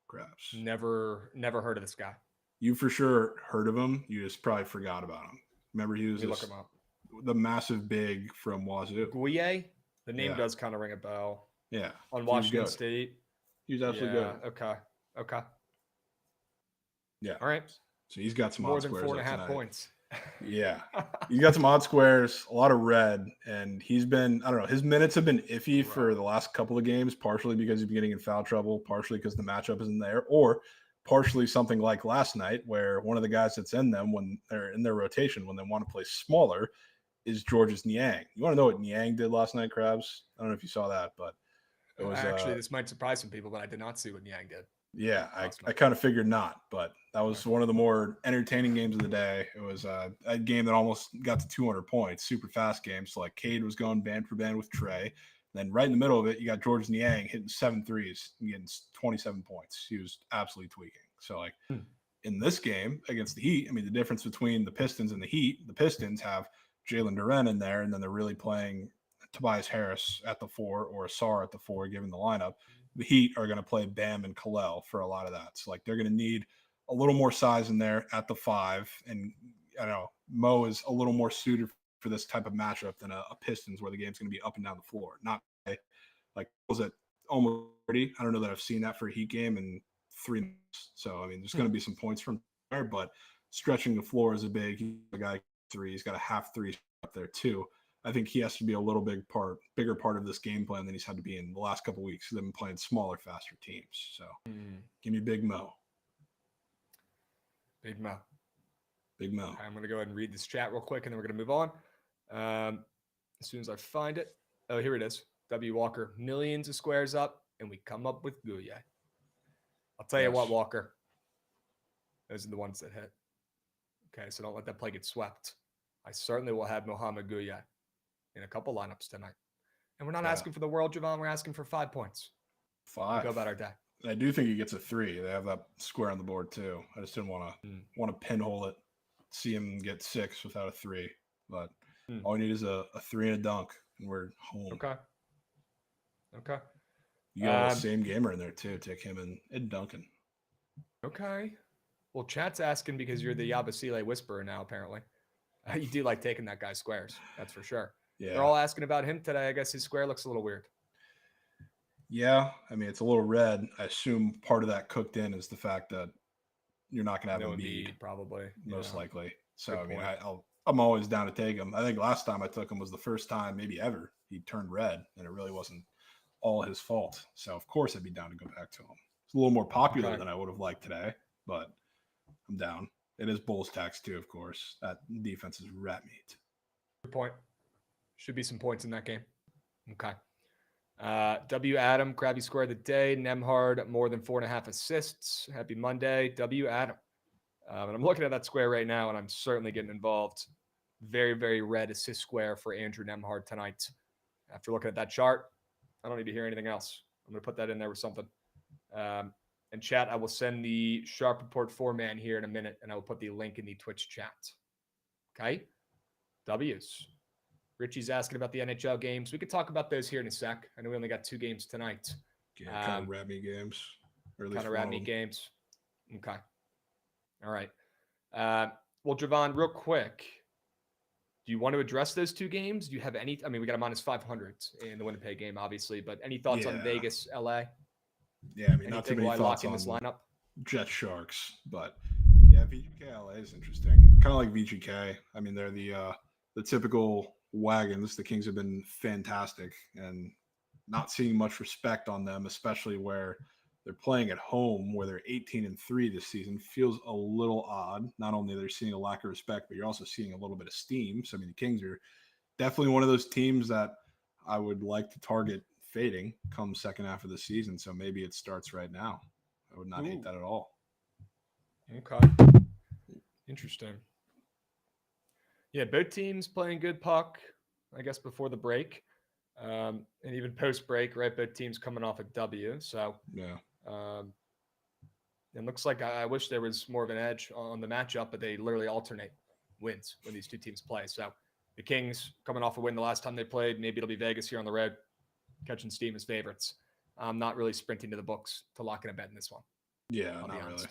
Krabs. Never heard of this guy. You for sure heard of him. You just probably forgot about him. Remember, he was Look him up. The massive big from Wazoo. Guye? The name does kind of ring a bell. Yeah. On Washington State. He was absolutely good. Okay. Yeah. All right. So he's got some more odd than squares 4.5 points. Yeah. He's got some odd squares, a lot of red, and he's been, his minutes have been iffy for the last couple of games, partially because he's been getting in foul trouble, partially because the matchup isn't there, or partially something like last night where one of the guys that's in them when they're in their rotation, when they want to play smaller, is Georges Niang. You want to know what Niang did last night, Krabs? I don't know if you saw that, but it was actually, this might surprise some people, but I did not see what Niang did. Yeah, I kind of figured not, but that was one of the more entertaining games of the day. It was a game that almost got to 200 points, super fast game. So like Cade was going band for band with Trey. Then right in the middle of it, you got Georges Niang hitting 7 threes and getting 27 points. He was absolutely tweaking. So like in this game against the Heat, the difference between the Pistons and the Heat, the Pistons have Jalen Duren in there, and then they're really playing Tobias Harris at the 4 or Asar at the 4, given the lineup. The Heat are going to play Bam and Kalel for a lot of that. So like they're going to need a little more size in there at the 5. And I don't know, Mo is a little more suited for this type of matchup than a Pistons where the game's going to be up and down the floor. Not like, was it almost 30? I don't know that I've seen that for a Heat game in 3 months. So, there's going to be some points from there, but stretching the floor is a big guy 3. He's got a half 3 up there too. I think he has to be a little bigger part of this game plan than he's had to be in the last couple of weeks. They've been playing smaller, faster teams. So give me Big Mo. Big Mo. Big Mo. I'm going to go ahead and read this chat real quick, and then we're going to move on. As soon as I find it. Oh, here it is. W. Walker, millions of squares up, and we come up with Guya. I'll tell you what, Walker. Those are the ones that hit. Okay, so don't let that play get swept. I certainly will have Mohamed Guya in a couple lineups tonight. And we're not asking for the world, Jovan. We're asking for 5 points. 5. Go about our day. I do think he gets a 3. They have that square on the board too. I just didn't want to pinhole it, see him get 6 without a 3. But all we need is a 3 and a dunk, and we're home. Okay. You got the same gamer in there too. Take him and Duncan. Okay. Well, chat's asking because you're the Yabasile whisperer now, apparently. You do like taking that guy's squares. That's for sure. Yeah. They're all asking about him today. I guess his square looks a little weird. Yeah. I mean, it's a little red. I assume part of that cooked in is the fact that you're not going to have Embiid, probably. Most likely. So, I mean, I'm always down to take him. I think last time I took him was the first time, maybe ever, he turned red, and it really wasn't all his fault. So, of course, I'd be down to go back to him. It's a little more popular than I would have liked today, but I'm down. It is Bulls tax too, of course. That defense is rat meat. Good point. Should be some points in that game. Okay. W. Adam, Krabby square of the day. Nemhard, more than 4.5 assists. Happy Monday. W. Adam. And I'm looking at that square right now, and I'm certainly getting involved. Very, very red assist square for Andrew Nemhard tonight. After looking at that chart, I don't need to hear anything else. I'm going to put that in there with something. And chat, I will send the Sharp Report 4-man here in a minute, and I will put the link in the Twitch chat. Okay? W's. Richie's asking about the NHL games. We could talk about those here in a sec. I know we only got 2 games tonight. Yeah, kind of rat meat games. Kind of rat meat games. Okay. All right. Well, Jovan, real quick, do you want to address those 2 games? Do you have any? I mean, we got a minus 500 in the Winnipeg game, obviously, but any thoughts on Vegas, LA? Yeah, I mean, not too many thoughts on this lineup. Jet Sharks, but yeah, VGK LA is interesting. Kind of like VGK. I mean, they're the typical wagons. The Kings have been fantastic, and not seeing much respect on them, especially where they're playing at home, where they're 18-3 this season, feels a little odd. Not only are they seeing a lack of respect, but you're also seeing a little bit of steam. So I mean, the Kings are definitely one of those teams that I would like to target fading come second half of the season. So maybe it starts right now. I would not hate that at all. Okay. Interesting. Yeah, both teams playing good puck, I guess, before the break. And even post-break, right? Both teams coming off a W. So, yeah. It looks like I wish there was more of an edge on the matchup, but they literally alternate wins when these 2 teams play. So the Kings coming off a win the last time they played. Maybe it'll be Vegas here on the road, catching steam as favorites. I'm not really sprinting to the books to lock in a bet in this one. Yeah, not really.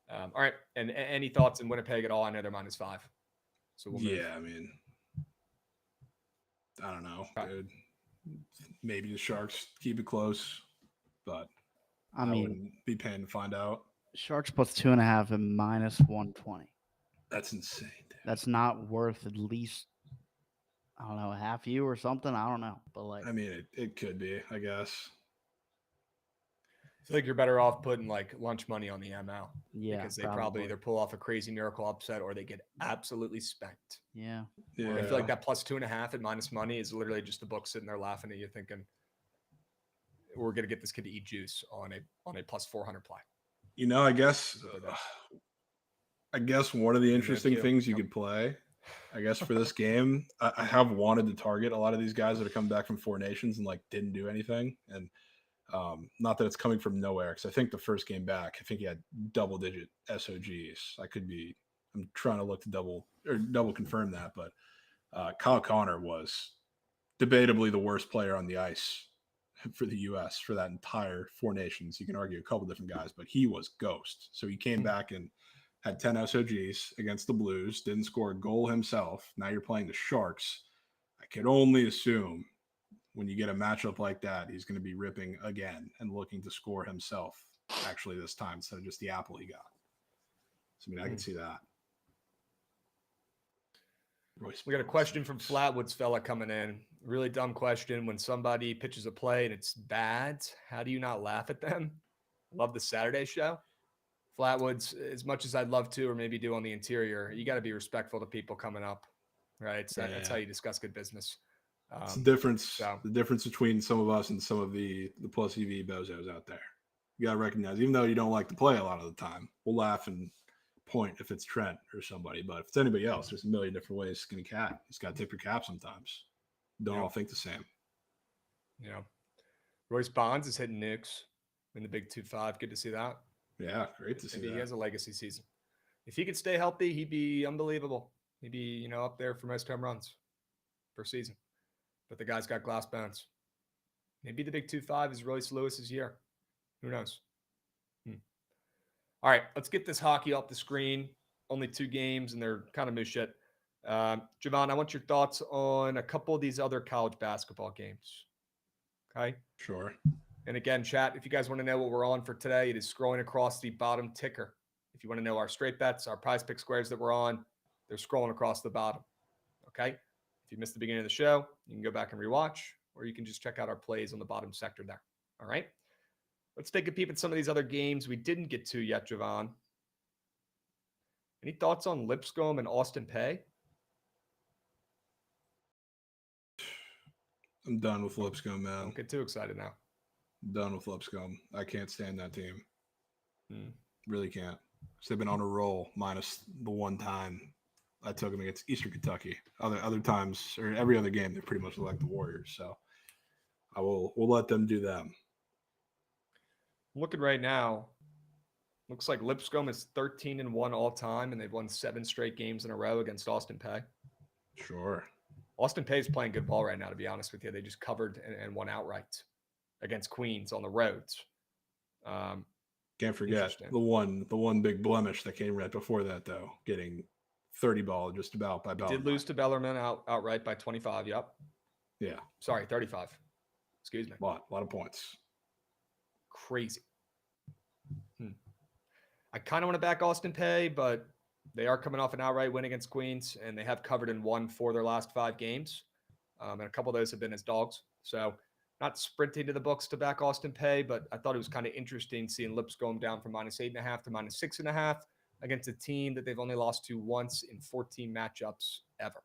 All right. And any thoughts in Winnipeg at all? I know they're minus 5. So we'll move. I mean, I don't know, dude. Maybe the Sharks keep it close, but I wouldn't be paying to find out. Sharks plus 2.5 and minus 120. That's insane, dude. That's not worth at least, I don't know, a half U or something. I don't know, but like, I mean, it could be, I guess. I feel like you're better off putting like lunch money on the ML. Yeah, because they probably either pull off a crazy miracle upset or they get absolutely spanked. Yeah. I feel like that plus 2.5 and minus money is literally just the book sitting there laughing at you, thinking we're gonna get this kid to eat juice on a plus 400 play. You know, I guess one of the interesting things you could play, I guess, for this game, I have wanted to target a lot of these guys that have come back from 4 nations and like didn't do anything. And not that it's coming from nowhere, because I think the first game back, I think he had double-digit SOGs. I'm trying to look to double confirm that, but Kyle Connor was debatably the worst player on the ice for the U.S. for that entire 4 nations. You can argue a couple different guys, but he was ghost. So he came back and had 10 SOGs against the Blues, didn't score a goal himself. Now you're playing the Sharks. I could only assume when you get a matchup like that, he's going to be ripping again and looking to score himself actually this time instead of just the apple he got. So, I mean, I can see that. We got a question from Flatwoods fella coming in. Really dumb question. When somebody pitches a play and it's bad, how do you not laugh at them? Love the Saturday show. Flatwoods, as much as I'd love to, or maybe do on the interior, you got to be respectful to people coming up, right? So that's how you discuss good business. It's the difference. The difference between some of us and some of the plus EV bozos out there. You got to recognize, even though you don't like to play a lot of the time, we'll laugh and point if it's Trent or somebody. But if it's anybody else, there's a million different ways to skin a cat. You just got to tip your cap sometimes. Don't all think the same. Yeah. Royce Bonds is hitting nukes in the big 2-5. Good to see that. Yeah, great to see that. He has a legacy season. If he could stay healthy, he'd be unbelievable. He'd be, up there for most home runs per season. But the guy's got glass bones. Maybe the big 2-5 is Royce Lewis's year. Who knows? All right, let's get this hockey off the screen. Only 2 games, and they're kind of moose shit. Jovan, I want your thoughts on a couple of these other college basketball games. Okay? Sure. And again, chat, if you guys want to know what we're on for today, it is scrolling across the bottom ticker. If you want to know our straight bets, our prize pick squares that we're on, they're scrolling across the bottom. Okay? If you missed the beginning of the show, you can go back and rewatch, or you can just check out our plays on the bottom sector there. All right? Let's take a peep at some of these other games we didn't get to yet, Jovan. Any thoughts on Lipscomb and Austin Peay? I'm done with Lipscomb, man. Don't get too excited now. I'm done with Lipscomb. I can't stand that team. Really can't. Because they've been on a roll, minus the one time I took them against Eastern Kentucky. Other times, or every other game, they pretty much look like the Warriors. So we'll let them do them. Looking right now, looks like Lipscomb is 13-1 all time, and they've won 7 straight games in a row against Austin Peay. Sure. Austin Peay is playing good ball right now, to be honest with you. They just covered and won outright against Queens on the roads. Can't forget the one big blemish that came right before that, though, getting 30 ball just about by Bellarmine. Did lose to Bellarmine outright by 25. Yep. Yeah. Sorry, 35. Excuse me. A lot of points. Crazy. I kind of want to back Austin Peay, but they are coming off an outright win against Queens, and they have covered and won 4 of their last 5 games. And a couple of those have been as dogs. So not sprinting to the books to back Austin Peay, but I thought it was kind of interesting seeing Lipscomb down from -8.5 to -6.5 against a team that they've only lost to once in 14 matchups ever.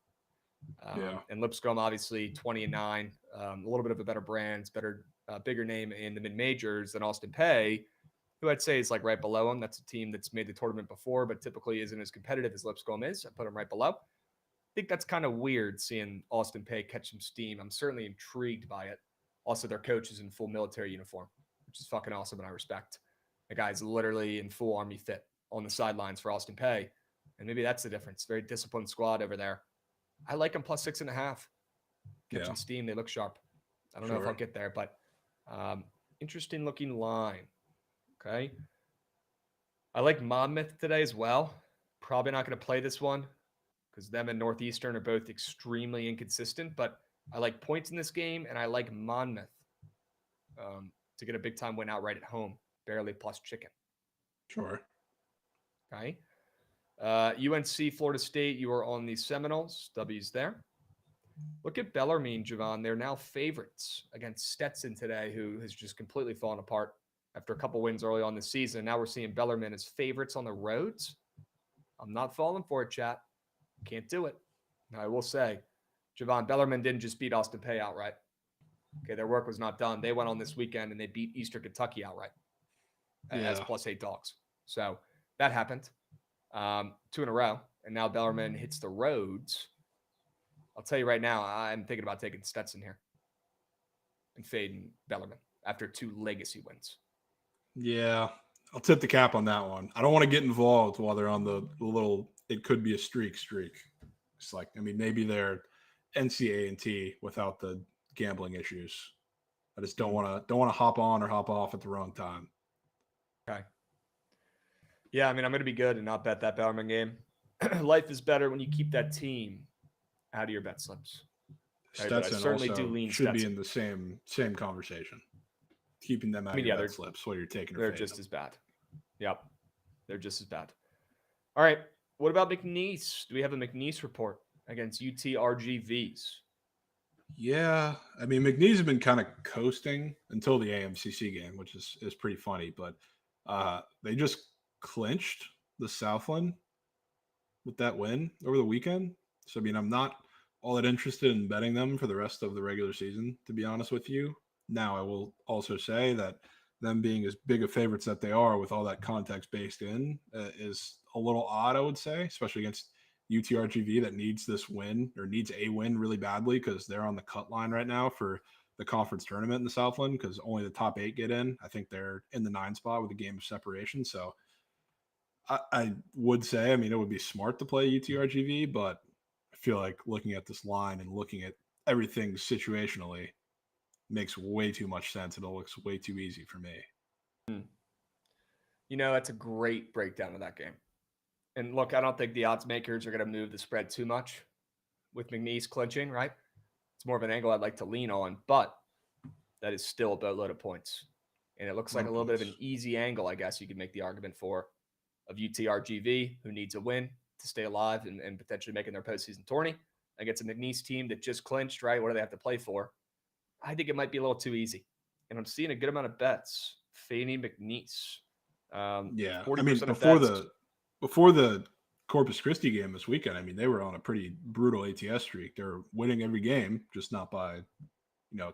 And Lipscomb, obviously 20-9, a little bit of a better brand, bigger name in the mid-majors than Austin Peay, who I'd say is like right below them. That's a team that's made the tournament before, but typically isn't as competitive as Lipscomb is. I put them right below. I think that's kind of weird seeing Austin Peay catch some steam. I'm certainly intrigued by it. Also, their coach is in full military uniform, which is fucking awesome, and I respect. The guy's literally in full Army fit on the sidelines for Austin Peay, and maybe that's the difference. Very disciplined squad over there. I like them plus 6.5. Catching steam, they look sharp. I don't know if I'll get there, but interesting looking line. Okay. I like Monmouth today as well. Probably not going to play this one because them and Northeastern are both extremely inconsistent, but I like points in this game, and I like Monmouth to get a big-time win outright at home, barely plus chicken. Sure. Okay. UNC, Florida State, you are on the Seminoles. W's there. Look at Bellarmine, Jovan. They're now favorites against Stetson today, who has just completely fallen apart after a couple wins early on this season. Now we're seeing Bellarmine as favorites on the roads. I'm not falling for it, chat. Can't do it. I will say, Jovan, Bellarmine didn't just beat Austin Peay outright. Okay, their work was not done. They went on this weekend and they beat Eastern Kentucky outright as plus 8 dogs. So that happened. 2 in a row. And now Bellarmine hits the roads. I'll tell you right now, I'm thinking about taking Stetson here and fading Bellarmine after 2 legacy wins. Yeah, I'll tip the cap on that one. I don't want to get involved while they're on the little, it could be a streak. It's like, maybe they're NCAA without the gambling issues. I just don't want to hop on or hop off at the wrong time. Okay. Yeah, I'm going to be good and not bet that Bellarmine game. Life is better when you keep that team out of your bet slips. Stetson I certainly also do lean should Stetson. be in the same conversation. Keeping them out of your bet slips while you're taking. They're just as bad. Yep, they're just as bad. All right. What about McNeese? Do we have a McNeese report? against UTRGVs. Yeah, I mean McNeese has been kind of coasting until the AMCC game, which is pretty funny. But they just clinched the Southland with that win over the weekend. So I mean, I'm not all that interested in betting them for the rest of the regular season, to be honest with you. Now, I will also say that them being as big of favorites that they are with all that context based in is a little odd, I would say, especially against UTRGV that needs this win or needs a win really badly because they're on the cut line right now for the conference tournament in the Southland because only the top 8 get in. I think they're in the 9 spot with a game of separation. So I would say, I mean, it would be smart to play UTRGV, but I feel like looking at this line and looking at everything situationally makes way too much sense. It all looks way too easy for me. You know, that's a great breakdown of that game. And look, I don't think the odds makers are going to move the spread too much with McNeese clinching, right? It's more of an angle I'd like to lean on, but that is still a boatload of points. And it looks like a little bit of an easy angle, I guess you could make the argument for, of UTRGV, who needs a win to stay alive and potentially making their postseason tourney against a McNeese team that just clinched, right? What do they have to play for? I think it might be a little too easy. And I'm seeing a good amount of bets fading McNeese. Yeah, 40% I mean, of before the Corpus Christi game this weekend, I mean, they were on a pretty brutal ATS streak. They're winning every game, just not by,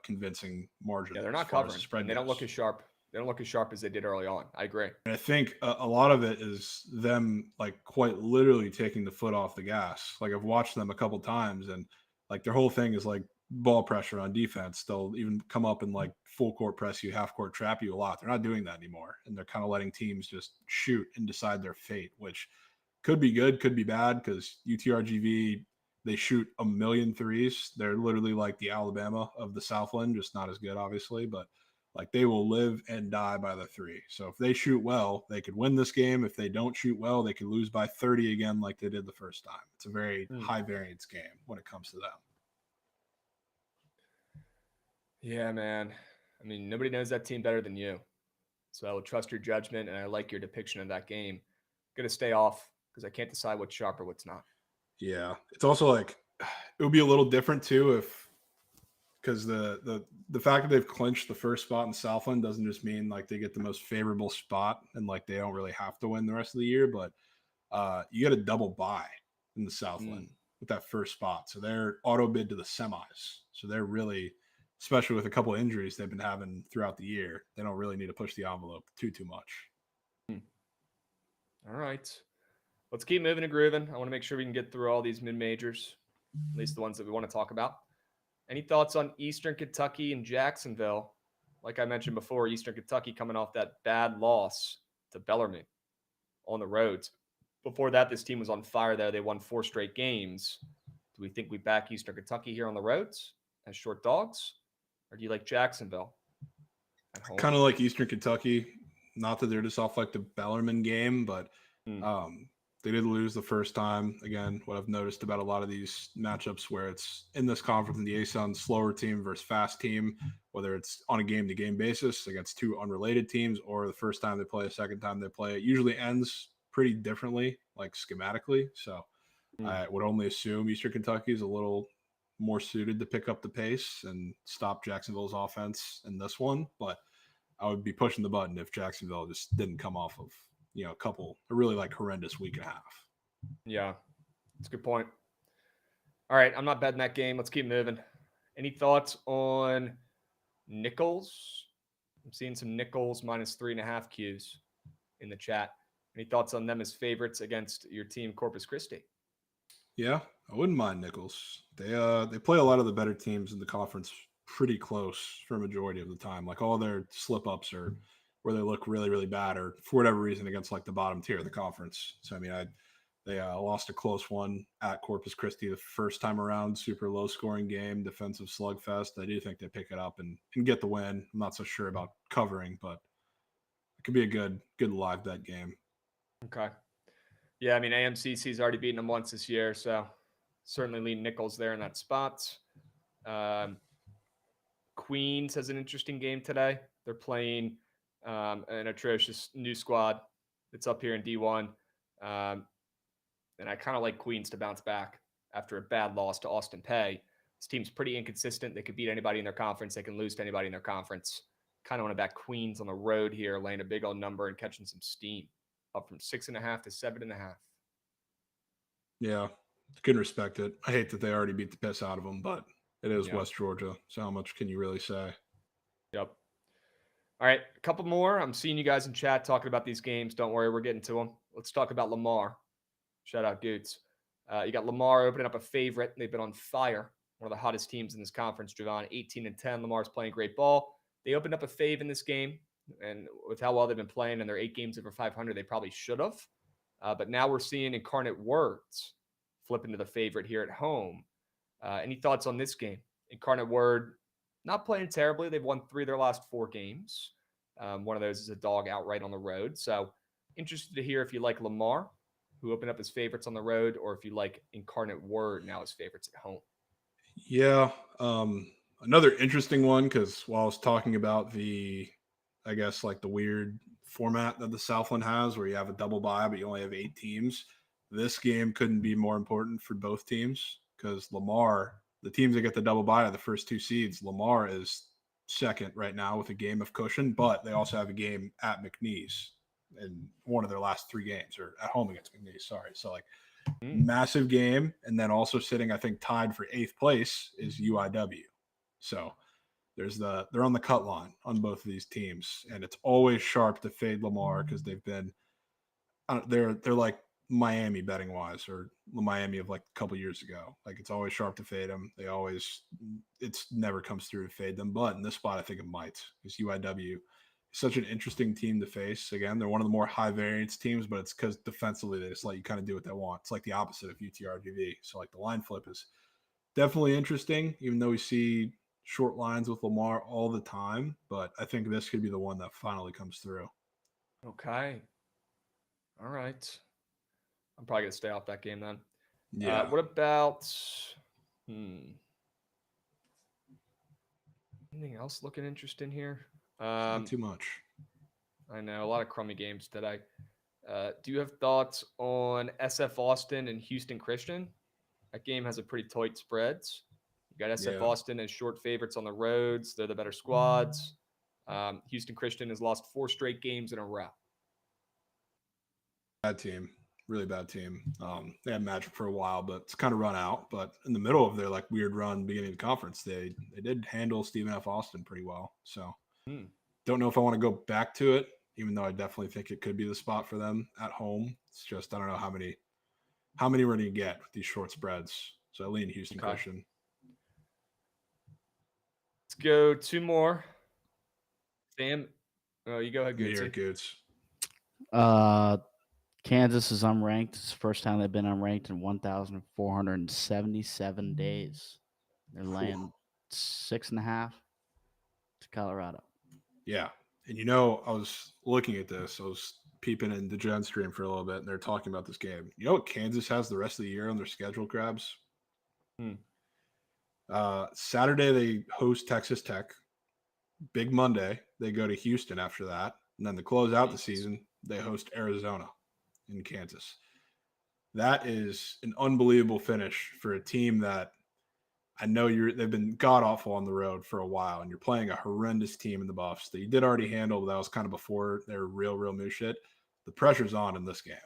convincing margin. Yeah, they're not covering, and they don't look as sharp. They don't look as sharp as they did early on. I agree. And I think a lot of it is them like quite literally taking the foot off the gas. Like I've watched them a couple times, and like their whole thing is like ball pressure on defense. They'll even come up and like full court press you, half court trap you a lot. They're not doing that anymore, and they're kind of letting teams just shoot and decide their fate, which could be good, could be bad because UTRGV, they shoot a million threes. They're literally like the Alabama of the Southland, just not as good, obviously, but like they will live and die by the three. So if they shoot well, they could win this game. If they don't shoot well, they could lose by 30 again like they did the first time. It's a very high variance game when it comes to them. Yeah, man. I mean, nobody knows that team better than you. So I will trust your judgment, and I like your depiction of that game. Going to stay off because I can't decide what's sharp or what's not. Yeah. It's also like it would be a little different too if because the fact that they've clinched the first spot in Southland doesn't just mean like they get the most favorable spot and like they don't really have to win the rest of the year, but you get a double bye in the Southland with that first spot. So they're auto bid to the semis. So they're really, especially with a couple of injuries they've been having throughout the year, they don't really need to push the envelope too much. All right. Let's keep moving and grooving. I want to make sure we can get through all these mid-majors, at least the ones that we want to talk about. Any thoughts on Eastern Kentucky and Jacksonville? Like I mentioned before, Eastern Kentucky coming off that bad loss to Bellarmine on the roads. Before that, this team was on fire there. They won 4 straight games. Do we think we back Eastern Kentucky here on the roads as short dogs? Or do you like Jacksonville at home? Kind of like Eastern Kentucky. Not that they're just off like the Bellarmine game, but they did lose the first time. Again, what I've noticed about a lot of these matchups where it's in this conference in the ASUN, slower team versus fast team, whether it's on a game-to-game basis against 2 unrelated teams or the first time they play, the second time they play, it usually ends pretty differently, like schematically. So I would only assume Eastern Kentucky is a little more suited to pick up the pace and stop Jacksonville's offense in this one. But I would be pushing the button if Jacksonville just didn't come off of a really like horrendous week and a half. Yeah, that's a good point. All right, I'm not betting that game. Let's keep moving. Any thoughts on Nichols? I'm seeing some Nichols minus 3.5 Qs in the chat. Any thoughts on them as favorites against your team, Corpus Christi? Yeah, I wouldn't mind Nichols. They play a lot of the better teams in the conference pretty close for a majority of the time. Like all their slip-ups are where they look really, really bad or for whatever reason against like the bottom tier of the conference. So, I mean, they lost a close one at Corpus Christi the first time around, super low scoring game, defensive slugfest. I do think they pick it up and get the win. I'm not so sure about covering, but it could be a good live bet game. Okay. Yeah, I mean, AMCC's already beaten them once this year, so certainly lean Nichols there in that spot. Queens has an interesting game today. They're playing an atrocious new squad that's up here in D1. And I kind of like Queens to bounce back after a bad loss to Austin Peay. This team's pretty inconsistent. They could beat anybody in their conference. They can lose to anybody in their conference. Kind of want to back Queens on the road here, laying a big old number and catching some steam, up from 6.5 to 7.5. Yeah, can respect it. I hate that they already beat the piss out of them, but it is West Georgia. So how much can you really say? Yep. All right, a couple more. I'm seeing you guys in chat talking about these games. Don't worry, we're getting to them. Let's talk about Lamar. Shout out, Goots. You got Lamar opening up a favorite. They've been on fire. One of the hottest teams in this conference, Jovan, 18-10. Lamar's playing great ball. They opened up a fave in this game, and with how well they've been playing and their 8 games over 500, they probably should have. But now we're seeing Incarnate Words flip into the favorite here at home. Any thoughts on this game? Incarnate Word not playing terribly. They've won 3 of their last 4 games. One of those is a dog outright on the road. So interested to hear if you like Lamar, who opened up as favorites on the road, or if you like Incarnate Word now as favorites at home. Yeah. Another interesting one, because while I was talking about the, I guess, like the weird format that the Southland has where you have a double bye, but you only have 8 teams, this game couldn't be more important for both teams because Lamar, the teams that get the double bye are the first 2 seeds. Lamar is second right now with a game of cushion, but they also have a game at McNeese in one of their last 3 games, or at home against McNeese. Sorry. So like massive game. And then also sitting, I think, tied for 8th place is UIW. So they're on the cut line on both of these teams, and it's always sharp to fade Lamar because they've been they're like Miami betting wise, or Miami of like a couple years ago. Like it's always sharp to fade them. It's never comes through to fade them. But in this spot, I think it might, because UIW is such an interesting team to face. Again, they're one of the more high variance teams, but it's because defensively they just let you kind of do what they want. It's like the opposite of UTRGV. So like the line flip is definitely interesting, even though we see short lines with Lamar all the time. But I think this could be the one that finally comes through. Okay. All right. I'm probably going to stay off that game then. Yeah. What about anything else looking interesting here? Not too much. I know, a lot of crummy games today. Do you have thoughts on SF Austin and Houston Christian? That game has a pretty tight spreads. You got SF Austin as short favorites on the roads. They're the better squads. Houston Christian has lost 4 straight games in a row. Bad team. Really bad team. They had Magic for a while, but it's kind of run out. But in the middle of their like weird run beginning of the conference, they did handle Stephen F. Austin pretty well. So don't know if I want to go back to it, even though I definitely think it could be the spot for them at home. It's just I don't know how many we're going to get with these short spreads. So I lean Houston Christian. Let's go 2 more. Sam, oh, you go ahead, New York Goots. Kansas is unranked. It's the first time they've been unranked in 1,477 days. They're laying 6.5 to Colorado. Yeah. And I was looking at this. I was peeping in the Gen stream for a little bit, and they're talking about this game. You know what Kansas has the rest of the year on their schedule, Krabs? Saturday, they host Texas Tech. Big Monday, they go to Houston after that. And then to close out the season, they host Arizona in Kansas. That is an unbelievable finish for a team that I know they've been god-awful on the road for a while, and you're playing a horrendous team in the Buffs that you did already handle, but that was kind of before they were real new shit. The pressure's on in this game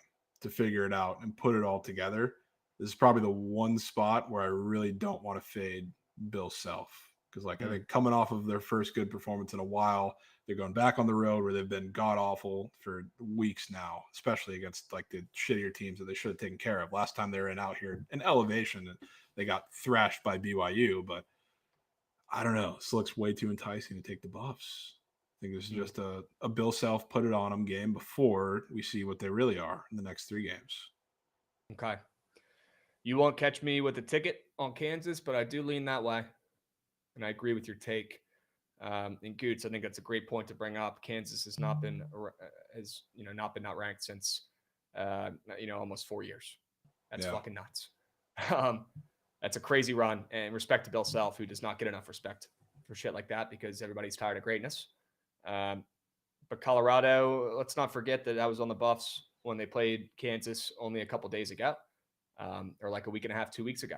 to figure it out and put it all together. This is probably the one spot where I really don't want to fade Bill Self, because I think coming off of their first good performance in a while, they're going back on the road where they've been god-awful for weeks now, especially against like the shittier teams that they should have taken care of. Last time they were out here in elevation, and they got thrashed by BYU, but I don't know. This looks way too enticing to take the Buffs. I think this is just a Bill Self put it on them game before we see what they really are in the next 3 games. Okay. You won't catch me with a ticket on Kansas, but I do lean that way. And I agree with your take. And Goots, I think that's a great point to bring up. Kansas has not been not ranked since almost 4 years. That's fucking nuts. That's a crazy run. And respect to Bill Self, who does not get enough respect for shit like that because everybody's tired of greatness. But Colorado, let's not forget that I was on the Buffs when they played Kansas only a couple days ago. or like a week and a half, 2 weeks ago.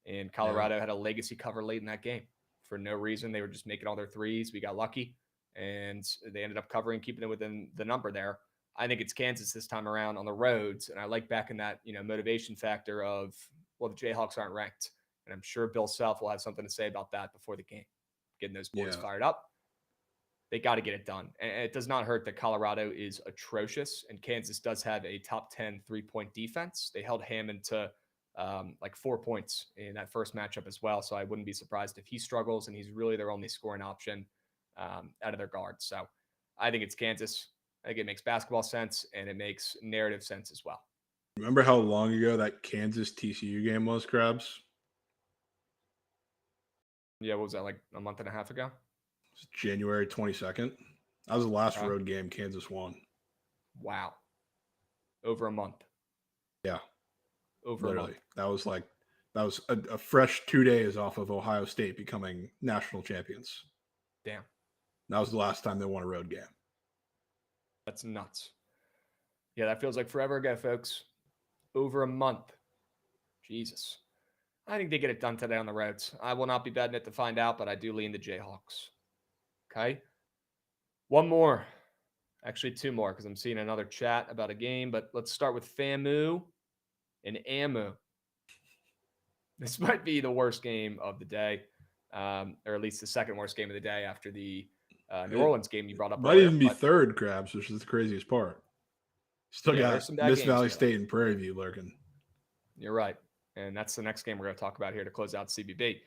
And Colorado had a legacy cover late in that game for no reason. They were just making all their threes. We got lucky, and they ended up covering, keeping it within the number there. I think it's Kansas this time around on the roads, and I like backing that, motivation factor of, well, the Jayhawks aren't ranked, and I'm sure Bill Self will have something to say about that before the game, getting those boys fired up. They got to get it done. And it does not hurt that Colorado is atrocious, and Kansas does have a top 10 3-point defense. They held Hammond to like 4 points in that first matchup as well. So I wouldn't be surprised if he struggles, and he's really their only scoring option out of their guard. So I think it's Kansas. I think it makes basketball sense, and it makes narrative sense as well. Remember how long ago that Kansas TCU game was, Krabs? Yeah, what was that, like a month and a half ago? It was January 22nd. That was the last road game Kansas won. Wow. Over a month. Yeah. Over literally. A month. That was a fresh 2 days off of Ohio State becoming national champions. Damn. That was the last time they won a road game. That's nuts. Yeah, that feels like forever ago, folks. Over a month. Jesus. I think they get it done today on the roads. I will not be betting it to find out, but I do lean the Jayhawks. Okay. One more. Actually, two more, because I'm seeing another chat about a game, but let's start with FAMU and AMU. This might be the worst game of the day, or at least the second worst game of the day after the New Orleans game you brought up. Might even be third, Krabs, which is the craziest part. Still got Miss Valley State and Prairie View lurking. You're right. And that's the next game we're going to talk about here to close out CBB.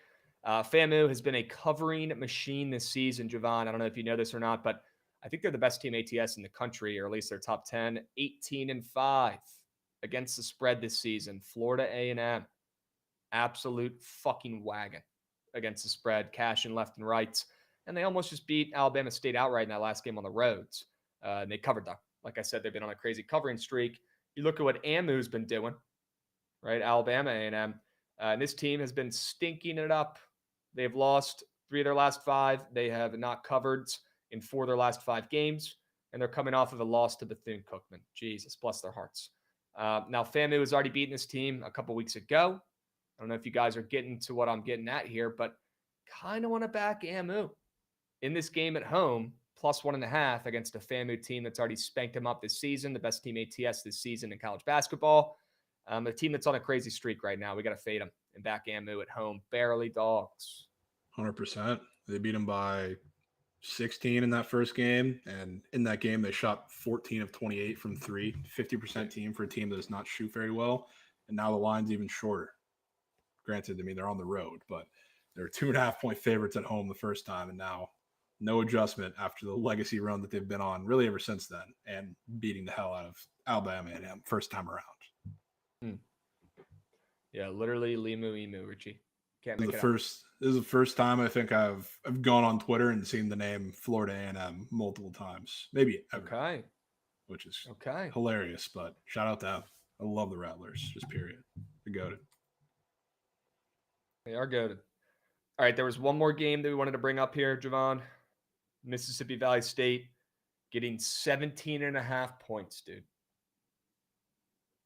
FAMU has been a covering machine this season, Jovan. I don't know if you know this or not, but I think they're the best team ATS in the country, or at least they're top 10, 18-5 against the spread this season. Florida A&M, absolute fucking wagon against the spread, cashing left and right. And they almost just beat Alabama State outright in that last game on the roads. And they covered them. Like I said, they've been on a crazy covering streak. You look at what AMU's been doing, right? Alabama A&M. And this team has been stinking it up. They've lost 3 of their last 5. They have not covered in 4 of their last 5 games. And they're coming off of a loss to Bethune-Cookman. Jesus, bless their hearts. Now, FAMU has already beaten this team a couple weeks ago. I don't know if you guys are getting to what I'm getting at here, but kind of want to back AMU in this game at home, plus 1.5 against a FAMU team that's already spanked them up this season, the best team ATS this season in college basketball. A team that's on a crazy streak right now. We got to fade them and back AMU at home. Barely dogs. 100%. They beat them by 16 in that first game. And in that game, they shot 14 of 28 from 3, 50% team for a team that does not shoot very well. And now the line's even shorter. Granted, I mean, they're on the road, but they're 2.5-point favorites at home the first time. And now no adjustment after the legacy run that they've been on really ever since then, and beating the hell out of Alabama A&M first time around. Yeah, literally Limu Emu, Richie. Can't make it up. This is the first time I think I've gone on Twitter and seen the name Florida A&M multiple times, maybe ever. Okay. Which is hilarious, but shout out to them. I love the Rattlers, just period. They're goated. They are goated. All right, there was one more game that we wanted to bring up here, Jovan. Mississippi Valley State getting 17.5 points, dude.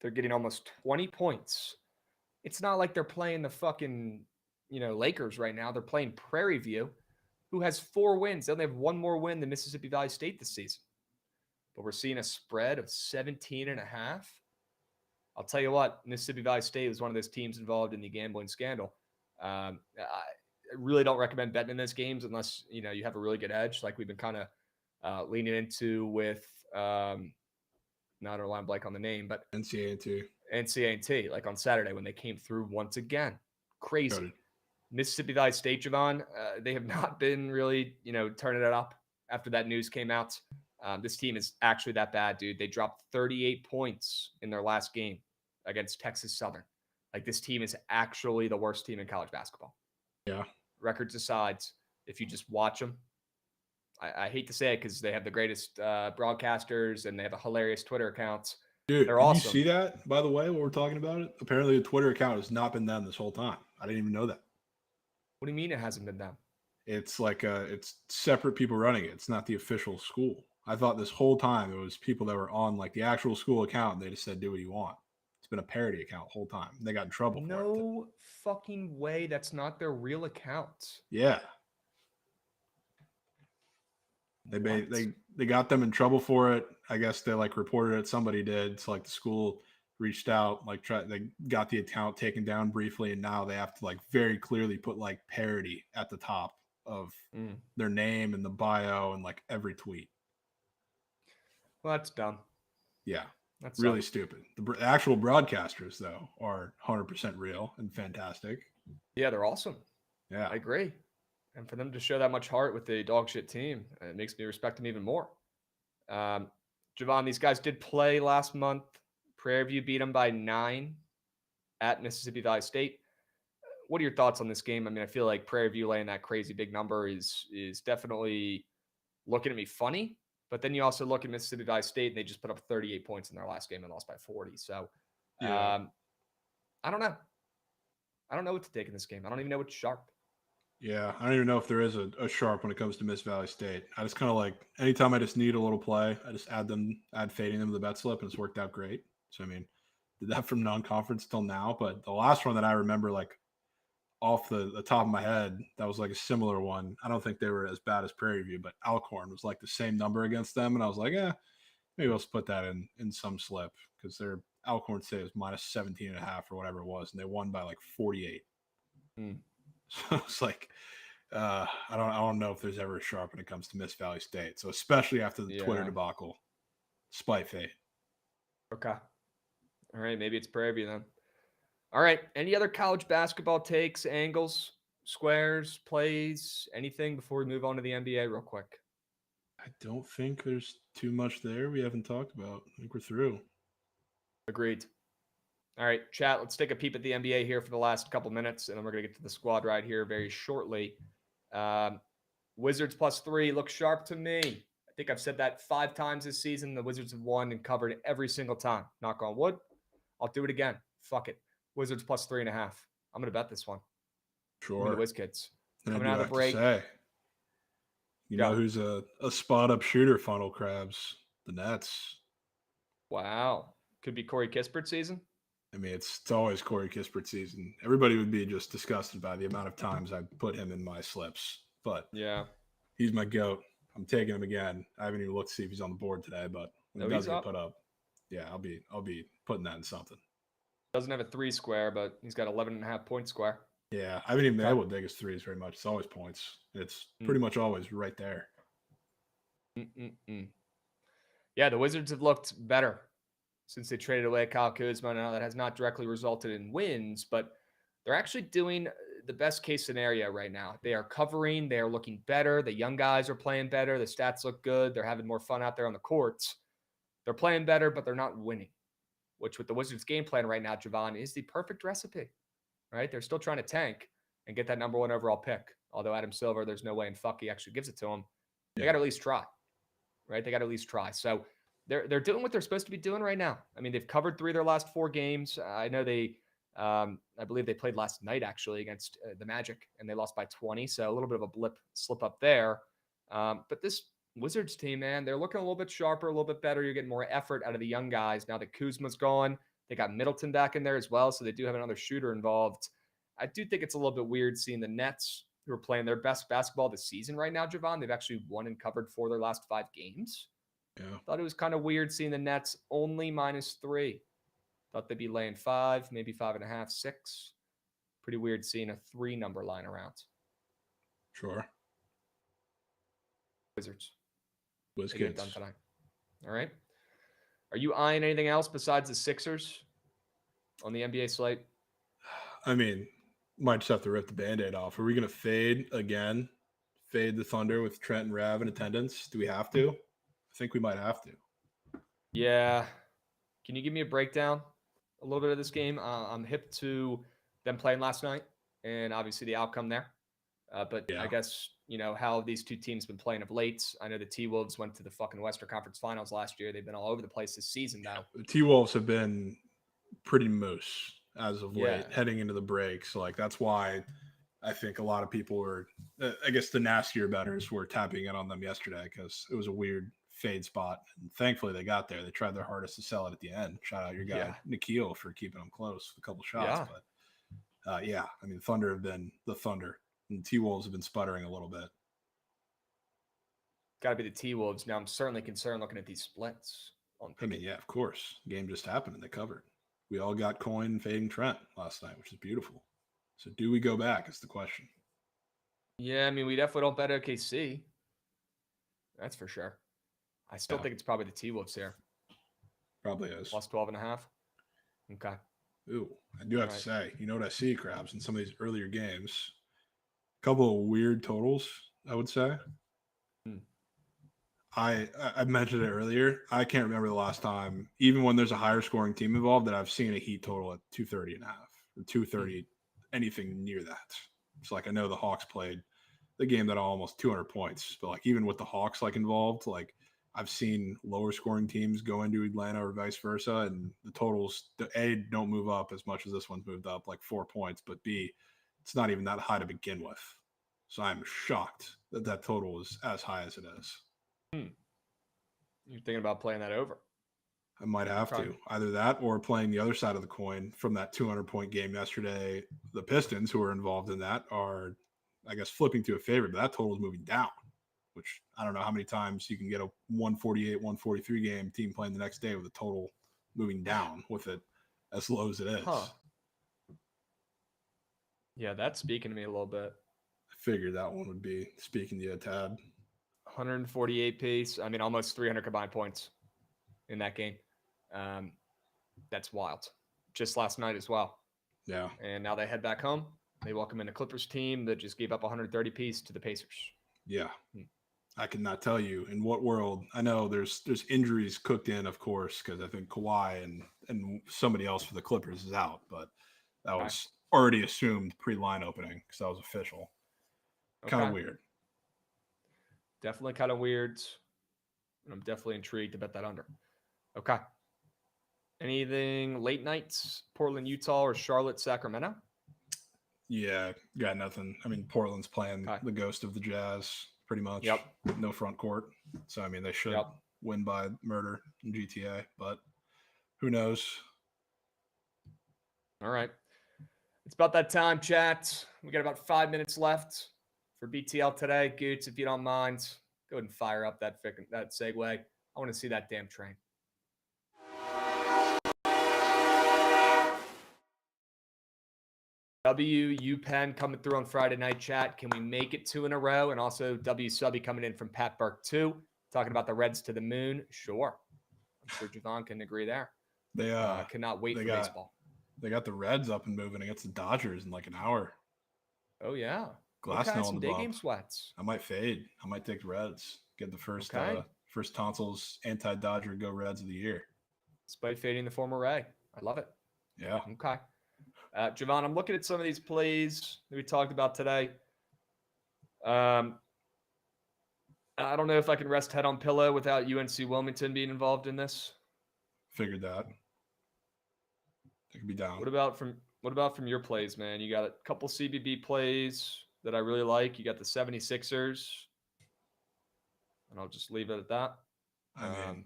They're getting almost 20 points. It's not like they're playing the fucking, Lakers right now. They're playing Prairie View, who has 4 wins. They only have 1 more win than Mississippi Valley State this season. But we're seeing a spread of 17.5. I'll tell you what, Mississippi Valley State was one of those teams involved in the gambling scandal. I really don't recommend betting in those games unless, you have a really good edge, like we've been kind of leaning into with, not a line blank on the name, but NCAA, like on Saturday when they came through once again. Crazy. Goated. Mississippi Valley State, Jovan, they have not been really, turning it up after that news came out. This team is actually that bad, dude. They dropped 38 points in their last game against Texas Southern. Like, this team is actually the worst team in college basketball. Yeah. Records aside, if you just watch them, I hate to say it because they have the greatest broadcasters and they have a hilarious Twitter account. Dude, they're awesome. You see that, by the way, while we're talking about it? Apparently the Twitter account has not been them this whole time. I didn't even know that. What do you mean it hasn't been them? It's like it's separate people running it. It's not the official school. I thought this whole time it was people that were on like the actual school account and they just said, do what you want. It's been a parody account the whole time. They got in trouble for it. No fucking way. That's not their real account. Yeah. They got them in trouble for it. I guess they like reported it. Somebody did. So like the school reached out, like they got the account taken down briefly, and now they have to like very clearly put like parody at the top of their name and the bio and like every tweet. Well, that's dumb. Yeah. That's really stupid. The actual broadcasters though are 100% real and fantastic. Yeah, they're awesome. Yeah. I agree. And for them to show that much heart with the dog shit team, it makes me respect them even more. Jovan, these guys did play last month. Prairie View beat them by 9 at Mississippi Valley State. What are your thoughts on this game? I mean, I feel like Prairie View laying that crazy big number is definitely looking at me funny. But then you also look at Mississippi Valley State, and they just put up 38 points in their last game and lost by 40. So I don't know. I don't know what to take in this game. I don't even know what's sharp. Yeah, I don't even know if there is a sharp when it comes to Miss Valley State. I just kind of like anytime I just need a little play, I just add fading them to the bet slip, and it's worked out great. So I mean, did that from non-conference till now, but the last one that I remember like off the top of my head, that was like a similar one. I don't think they were as bad as Prairie View, but Alcorn was like the same number against them, and I was like, maybe I'll split that in some slip because their Alcorn State was minus 17.5 or whatever it was, and they won by like 48. So it's like, I don't know if there's ever a sharp when it comes to Miss Valley State. So especially after the Twitter debacle, spite fade. Okay. All right. Maybe it's Prairie View then. All right. Any other college basketball takes, angles, squares, plays, anything before we move on to the NBA real quick? I don't think there's too much there we haven't talked about. I think we're through. Agreed. All right, chat, let's take a peep at the NBA here for the last couple minutes, and then we're going to get to the squad right here very shortly. Wizards +3 looks sharp to me. I think I've said that 5 times this season. The Wizards have won and covered every single time. Knock on wood. I'll do it again. Fuck it. Wizards +3.5. I'm going to bet this one. Sure. The Wiz Kids. Coming out of the break. You know who's a spot-up shooter funnel, Krabs? The Nets. Wow. Could be Corey Kispert season. I mean, it's always Corey Kispert season. Everybody would be just disgusted by the amount of times I put him in my slips. But yeah, he's my GOAT. I'm taking him again. I haven't even looked to see if he's on the board today, but when he does get put up, yeah, I'll be putting that in something. Doesn't have a 3 square, but he's got 11.5 point square. Yeah, I haven't even been able to dig his threes very much. It's always points. It's pretty much always right there. Yeah, the Wizards have looked better since they traded away Kyle Kuzma. Now that has not directly resulted in wins, but they're actually doing the best case scenario right now. They are covering. They are looking better. The young guys are playing better. The stats look good. They're having more fun out there on the courts. They're playing better, but they're not winning, which with the Wizards game plan right now, Jovan, is the perfect recipe, right? They're still trying to tank and get that number 1 overall pick. Although Adam Silver, there's no way in fuck he actually gives it to him. They got to at least try, right? They got to at least try. So they're doing what they're supposed to be doing right now. I mean, they've covered 3 of their last 4 games. I know I believe they played last night actually against the Magic, and they lost by 20. So a little bit of a slip up there. But this Wizards team, man, they're looking a little bit sharper, a little bit better. You're getting more effort out of the young guys. Now that Kuzma's gone, they got Middleton back in there as well. So they do have another shooter involved. I do think it's a little bit weird seeing the Nets, who are playing their best basketball this season right now, Jovan. They've actually won and covered 4 of their last 5 games. Yeah. Thought it was kind of weird seeing the Nets only -3. Thought they'd be laying 5, maybe 5.5, 6. Pretty weird seeing a 3 number line around. Sure. Wizards. Wiz They get it Kids. done tonight. All right. Are you eyeing anything else besides the Sixers on the NBA slate? I mean, might just have to rip the Band-Aid off. Are we going to fade again? Fade the Thunder with Trent and Rav in attendance? Do we have to? I think we might have to. Yeah. Can you give me a breakdown a little bit of this game? I'm hip to them playing last night and obviously the outcome there. But yeah. I guess, how these 2 teams been playing of late. I know the T-Wolves went to the fucking Western Conference Finals last year. They've been all over the place this season now. The T-Wolves have been pretty moose as of late, heading into the break. So, that's why I think a lot of people were, I guess the nastier bettors were tapping in on them yesterday because it was a weird fade spot. And thankfully they got there. They tried their hardest to sell it at the end. Shout out your guy, Nikhil, for keeping them close with a couple shots. Yeah. But I mean, Thunder have been the Thunder, and T-Wolves have been sputtering a little bit. Got to be the T-Wolves. Now, I'm certainly concerned looking at these splits. I mean, yeah, of course. The game just happened and they covered. We all got coin fading Trent last night, which is beautiful. So do we go back is the question. Yeah, I mean, we definitely don't bet OKC. That's for sure. I still think it's probably the T-Wolves here. Probably is. Plus 12.5. Okay. Ooh, I do have to say, you know what I see, Krabs, in some of these earlier games? A couple of weird totals, I would say. I mentioned it earlier. I can't remember the last time, even when there's a higher scoring team involved, that I've seen a Heat total at 230.5 or 230, anything near that. It's like I know the Hawks played the game that almost 200 points, but like even with the Hawks like involved, like I've seen lower scoring teams go into Atlanta or vice versa, and the totals, A, don't move up as much as this one's moved up, like 4 points, but B, it's not even that high to begin with. So I'm shocked that that total is as high as it is. You're thinking about playing that over? I might have to. Either that or playing the other side of the coin from that 200-point game yesterday. The Pistons, who are involved in that, are, I guess, flipping to a favorite, but that total is moving down, which I don't know how many times you can get a 148, 143 game team playing the next day with a total moving down with it as low as it is. Yeah, that's speaking to me a little bit. I figured that one would be speaking to you a tad. 148 pace. I mean, almost 300 combined points in that game. That's wild. Just last night as well. Yeah. And now they head back home. They welcome in a Clippers team that just gave up 130 piece to the Pacers. Yeah. I cannot tell you in what world. I know there's injuries cooked in, of course, because I think Kawhi and somebody else for the Clippers is out, but that was already assumed pre-line opening because that was official. Kind of weird. Definitely kind of weird. And I'm definitely intrigued to bet that under. Okay. Anything late nights, Portland, Utah, or Charlotte, Sacramento? Yeah, got nothing. I mean, Portland's playing the ghost of the Jazz pretty much. Yep. No front court. So, I mean, they should win by murder in GTA, but who knows? All right. It's about that time, chat. We got about 5 minutes left for BTL today. Goots, if you don't mind, go ahead and fire up that segue. I want to see that damn train. W Penn coming through on Friday night, chat. Can we make it 2 in a row? And also W Subby coming in from Pat Burke 2, talking about the Reds to the moon. Sure. I'm sure Jovan can agree there. They cannot wait for baseball. They got the Reds up and moving against the Dodgers in like an hour. Oh, yeah. Glasnow on the day bump. Game sweats. I might fade. I might take the Reds. Get the first tonsils anti-Dodger go Reds of the year. Despite fading the former Ray. I love it. Yeah. Okay. Jovan, I'm looking at some of these plays that we talked about today. I don't know if I can rest head on pillow without UNC Wilmington being involved in this. Figured that. They could be down. What about from your plays, man? You got a couple CBB plays that I really like. You got the 76ers. And I'll just leave it at that. I mean,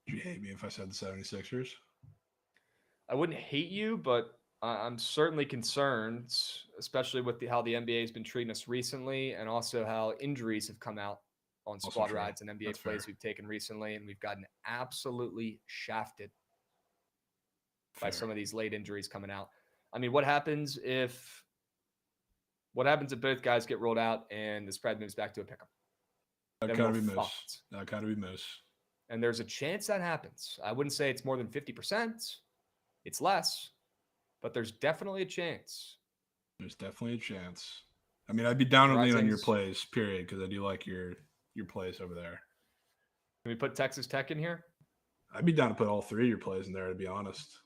would you hate me if I said the 76ers? I wouldn't hate you, but I'm certainly concerned, especially with how the NBA has been treating us recently, and also how injuries have come out on squad rides and NBA plays we've taken recently, and we've gotten absolutely shafted by some of these late injuries coming out. I mean, what happens if both guys get rolled out and the spread moves back to a pick'em? That kind of be moose. That kind of be moose. And there's a chance that happens. I wouldn't say it's more than 50%. It's less, but there's definitely a chance. There's definitely a chance. I mean, I'd be down and lean on your plays, period, because I do like your plays over there. Can we put Texas Tech in here? I'd be down to put all 3 of your plays in there, to be honest.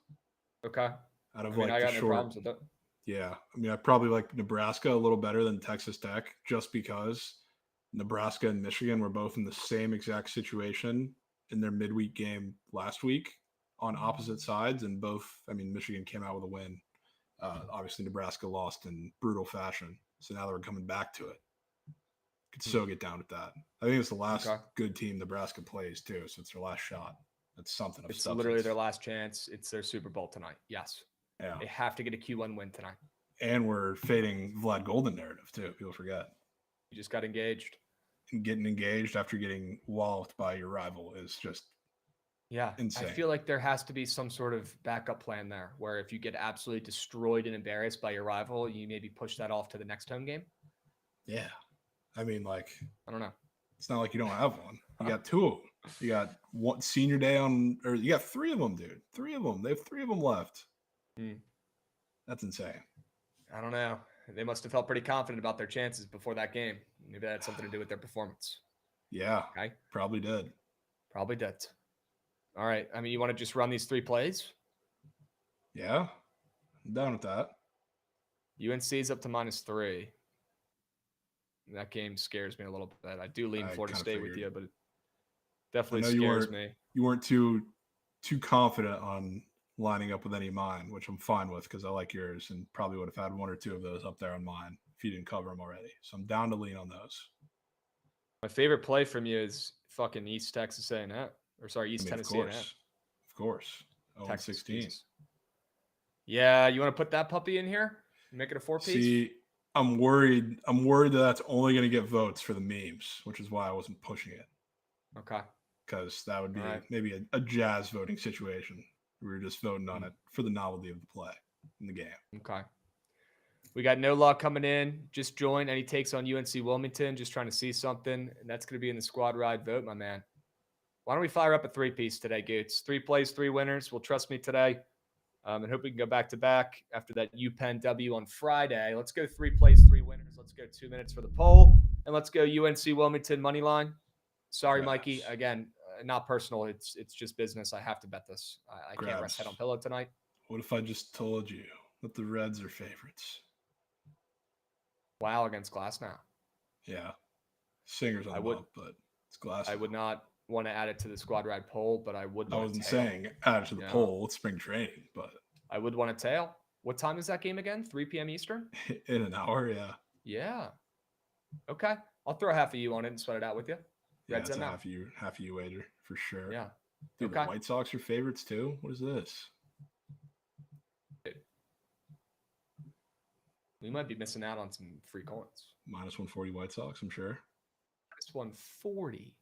Okay. I got no problems with it. Yeah. I mean, I probably like Nebraska a little better than Texas Tech just because Nebraska and Michigan were both in the same exact situation in their midweek game last week on opposite sides. And both, I mean, Michigan came out with a win. Obviously, Nebraska lost in brutal fashion. So now they're coming back to it. Could so get down with that. I think it's the last good team Nebraska plays too, so it's their last shot. That's something of It's substance. literally their last chance. It's their Super Bowl tonight. Yes. Yeah. They have to get a Q1 win tonight. And we're fading Vlad Golden narrative too. People forget. You just got engaged. And getting engaged after getting walloped by your rival is just insane. I feel like there has to be some sort of backup plan there where if you get absolutely destroyed and embarrassed by your rival, you maybe push that off to the next home game. Yeah. I mean, like, I don't know. It's not like you don't have one. You got two of them. You got one senior day or you got three of them, dude. Three of them. They have three of them left. That's insane. I don't know. They must have felt pretty confident about their chances before that game. Maybe that had something to do with their performance. Yeah. Okay. Probably did. Probably did. All right. I mean, you want to just run these 3 plays? Yeah. I'm down with that. UNC is up to -3. That game scares me a little bit. I do lean Florida State with you, but it definitely scares me. You weren't too confident on lining up with any of mine, which I'm fine with because I like yours and probably would have had 1 or 2 of those up there on mine if you didn't cover them already. So I'm down to lean on those. My favorite play from you is fucking East Texas A&M. Or sorry, East Tennessee A&M. Of course. 16. Yeah, you want to put that puppy in here? Make it a 4-piece? See, I'm worried that that's only going to get votes for the memes, which is why I wasn't pushing it. Okay. Because that would be maybe a jazz voting situation. We were just voting on it for the novelty of the play in the game. Okay. We got No Law coming in. Just joined. Any takes on UNC Wilmington? Just trying to see something. And that's going to be in the squad ride vote, my man. Why don't we fire up a 3-piece today, Gates? 3 plays, 3 winners. Well, trust me today. And hope we can go back-to-back after that UPenn W on Friday. Let's go 3 plays, 3 winners. Let's go 2 minutes for the poll. And let's go UNC Wilmington money line. Sorry, Mikey. Again, not personal. It's just business. I have to bet this. I can't rest head on pillow tonight. What if I just told you that the Reds are favorites? Wow, against Glasnow. Yeah. Singer's on the but it's Glasnow. I would not want to add it to the squad ride poll, but I would. I wasn't saying add it to the poll. It's spring training, but I would want to tail. What time is that game again? 3 p.m. Eastern? In an hour, yeah. Yeah. Okay. I'll throw half of you on it and sweat it out with you. Reds it's a half of you wager for sure. Yeah. Dude, the White Sox are favorites too? What is this? Dude. We might be missing out on some free coins. -140 White Sox, I'm sure. -140.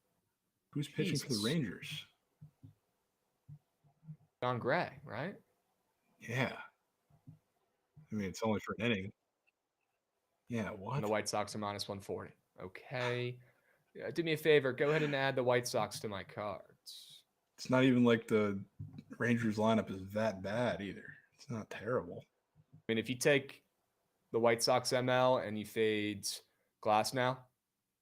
Who's pitching for the Rangers? John Gray, right? Yeah. I mean, it's only for an inning. Yeah, what? And the White Sox are -140. Okay. Yeah, do me a favor. Go ahead and add the White Sox to my cards. It's not even like the Rangers lineup is that bad either. It's not terrible. I mean, if you take the White Sox ML and you fade Glasnow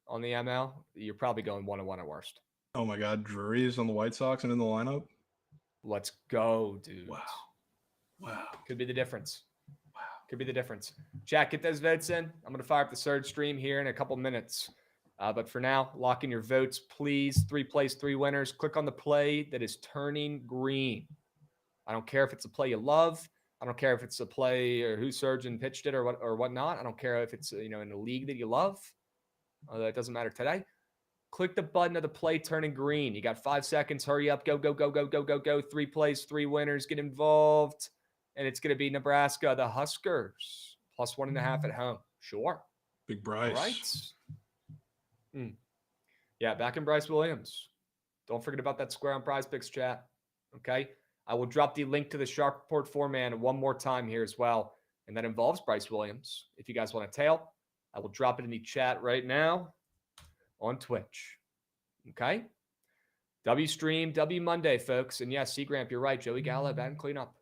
on the ML, you're probably going 1-1 at worst. Oh my God, Drury is on the White Sox and in the lineup? Let's go, dude. Wow. Could be the difference. Could be the difference. Jack, get those votes in. I'm going to fire up the Surge stream here in a couple minutes. But for now, lock in your votes, please. 3 plays, 3 winners. Click on the play that is turning green. I don't care if it's a play you love. I don't care if it's a play or who surgeon pitched it or whatnot. I don't care if it's in a league that you love. That doesn't matter today. Click the button of the play turning green. You got 5 seconds. Hurry up. Go, go, go, go, go, go, go. 3 plays, 3 winners. Get involved. And it's going to be Nebraska, the Huskers, +1.5 at home. Sure. Big Bryce. All right. Yeah, back in Bryce Williams. Don't forget about that square on Prize Picks chat. Okay. I will drop the link to the Sharp Report 4-man one more time here as well. And that involves Bryce Williams. If you guys want to tail, I will drop it in the chat right now on Twitch. Okay. W stream, W Monday, folks. And yes, Seagramp, you're right. Joey Gallo, bad cleanup.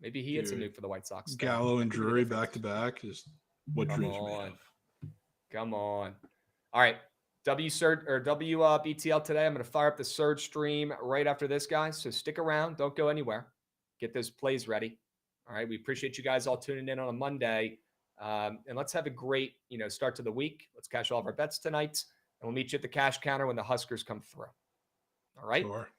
Maybe he hits a nuke for the White Sox. Gallo and Drury back to back is what dreams we have. Come on. All right. WBTL today. I'm going to fire up the Surge stream right after this, guys. So stick around. Don't go anywhere. Get those plays ready. All right. We appreciate you guys all tuning in on a Monday. And let's have a great, start to the week. Let's cash all of our bets tonight. And we'll meet you at the cash counter when the Huskers come through. All right. Sure.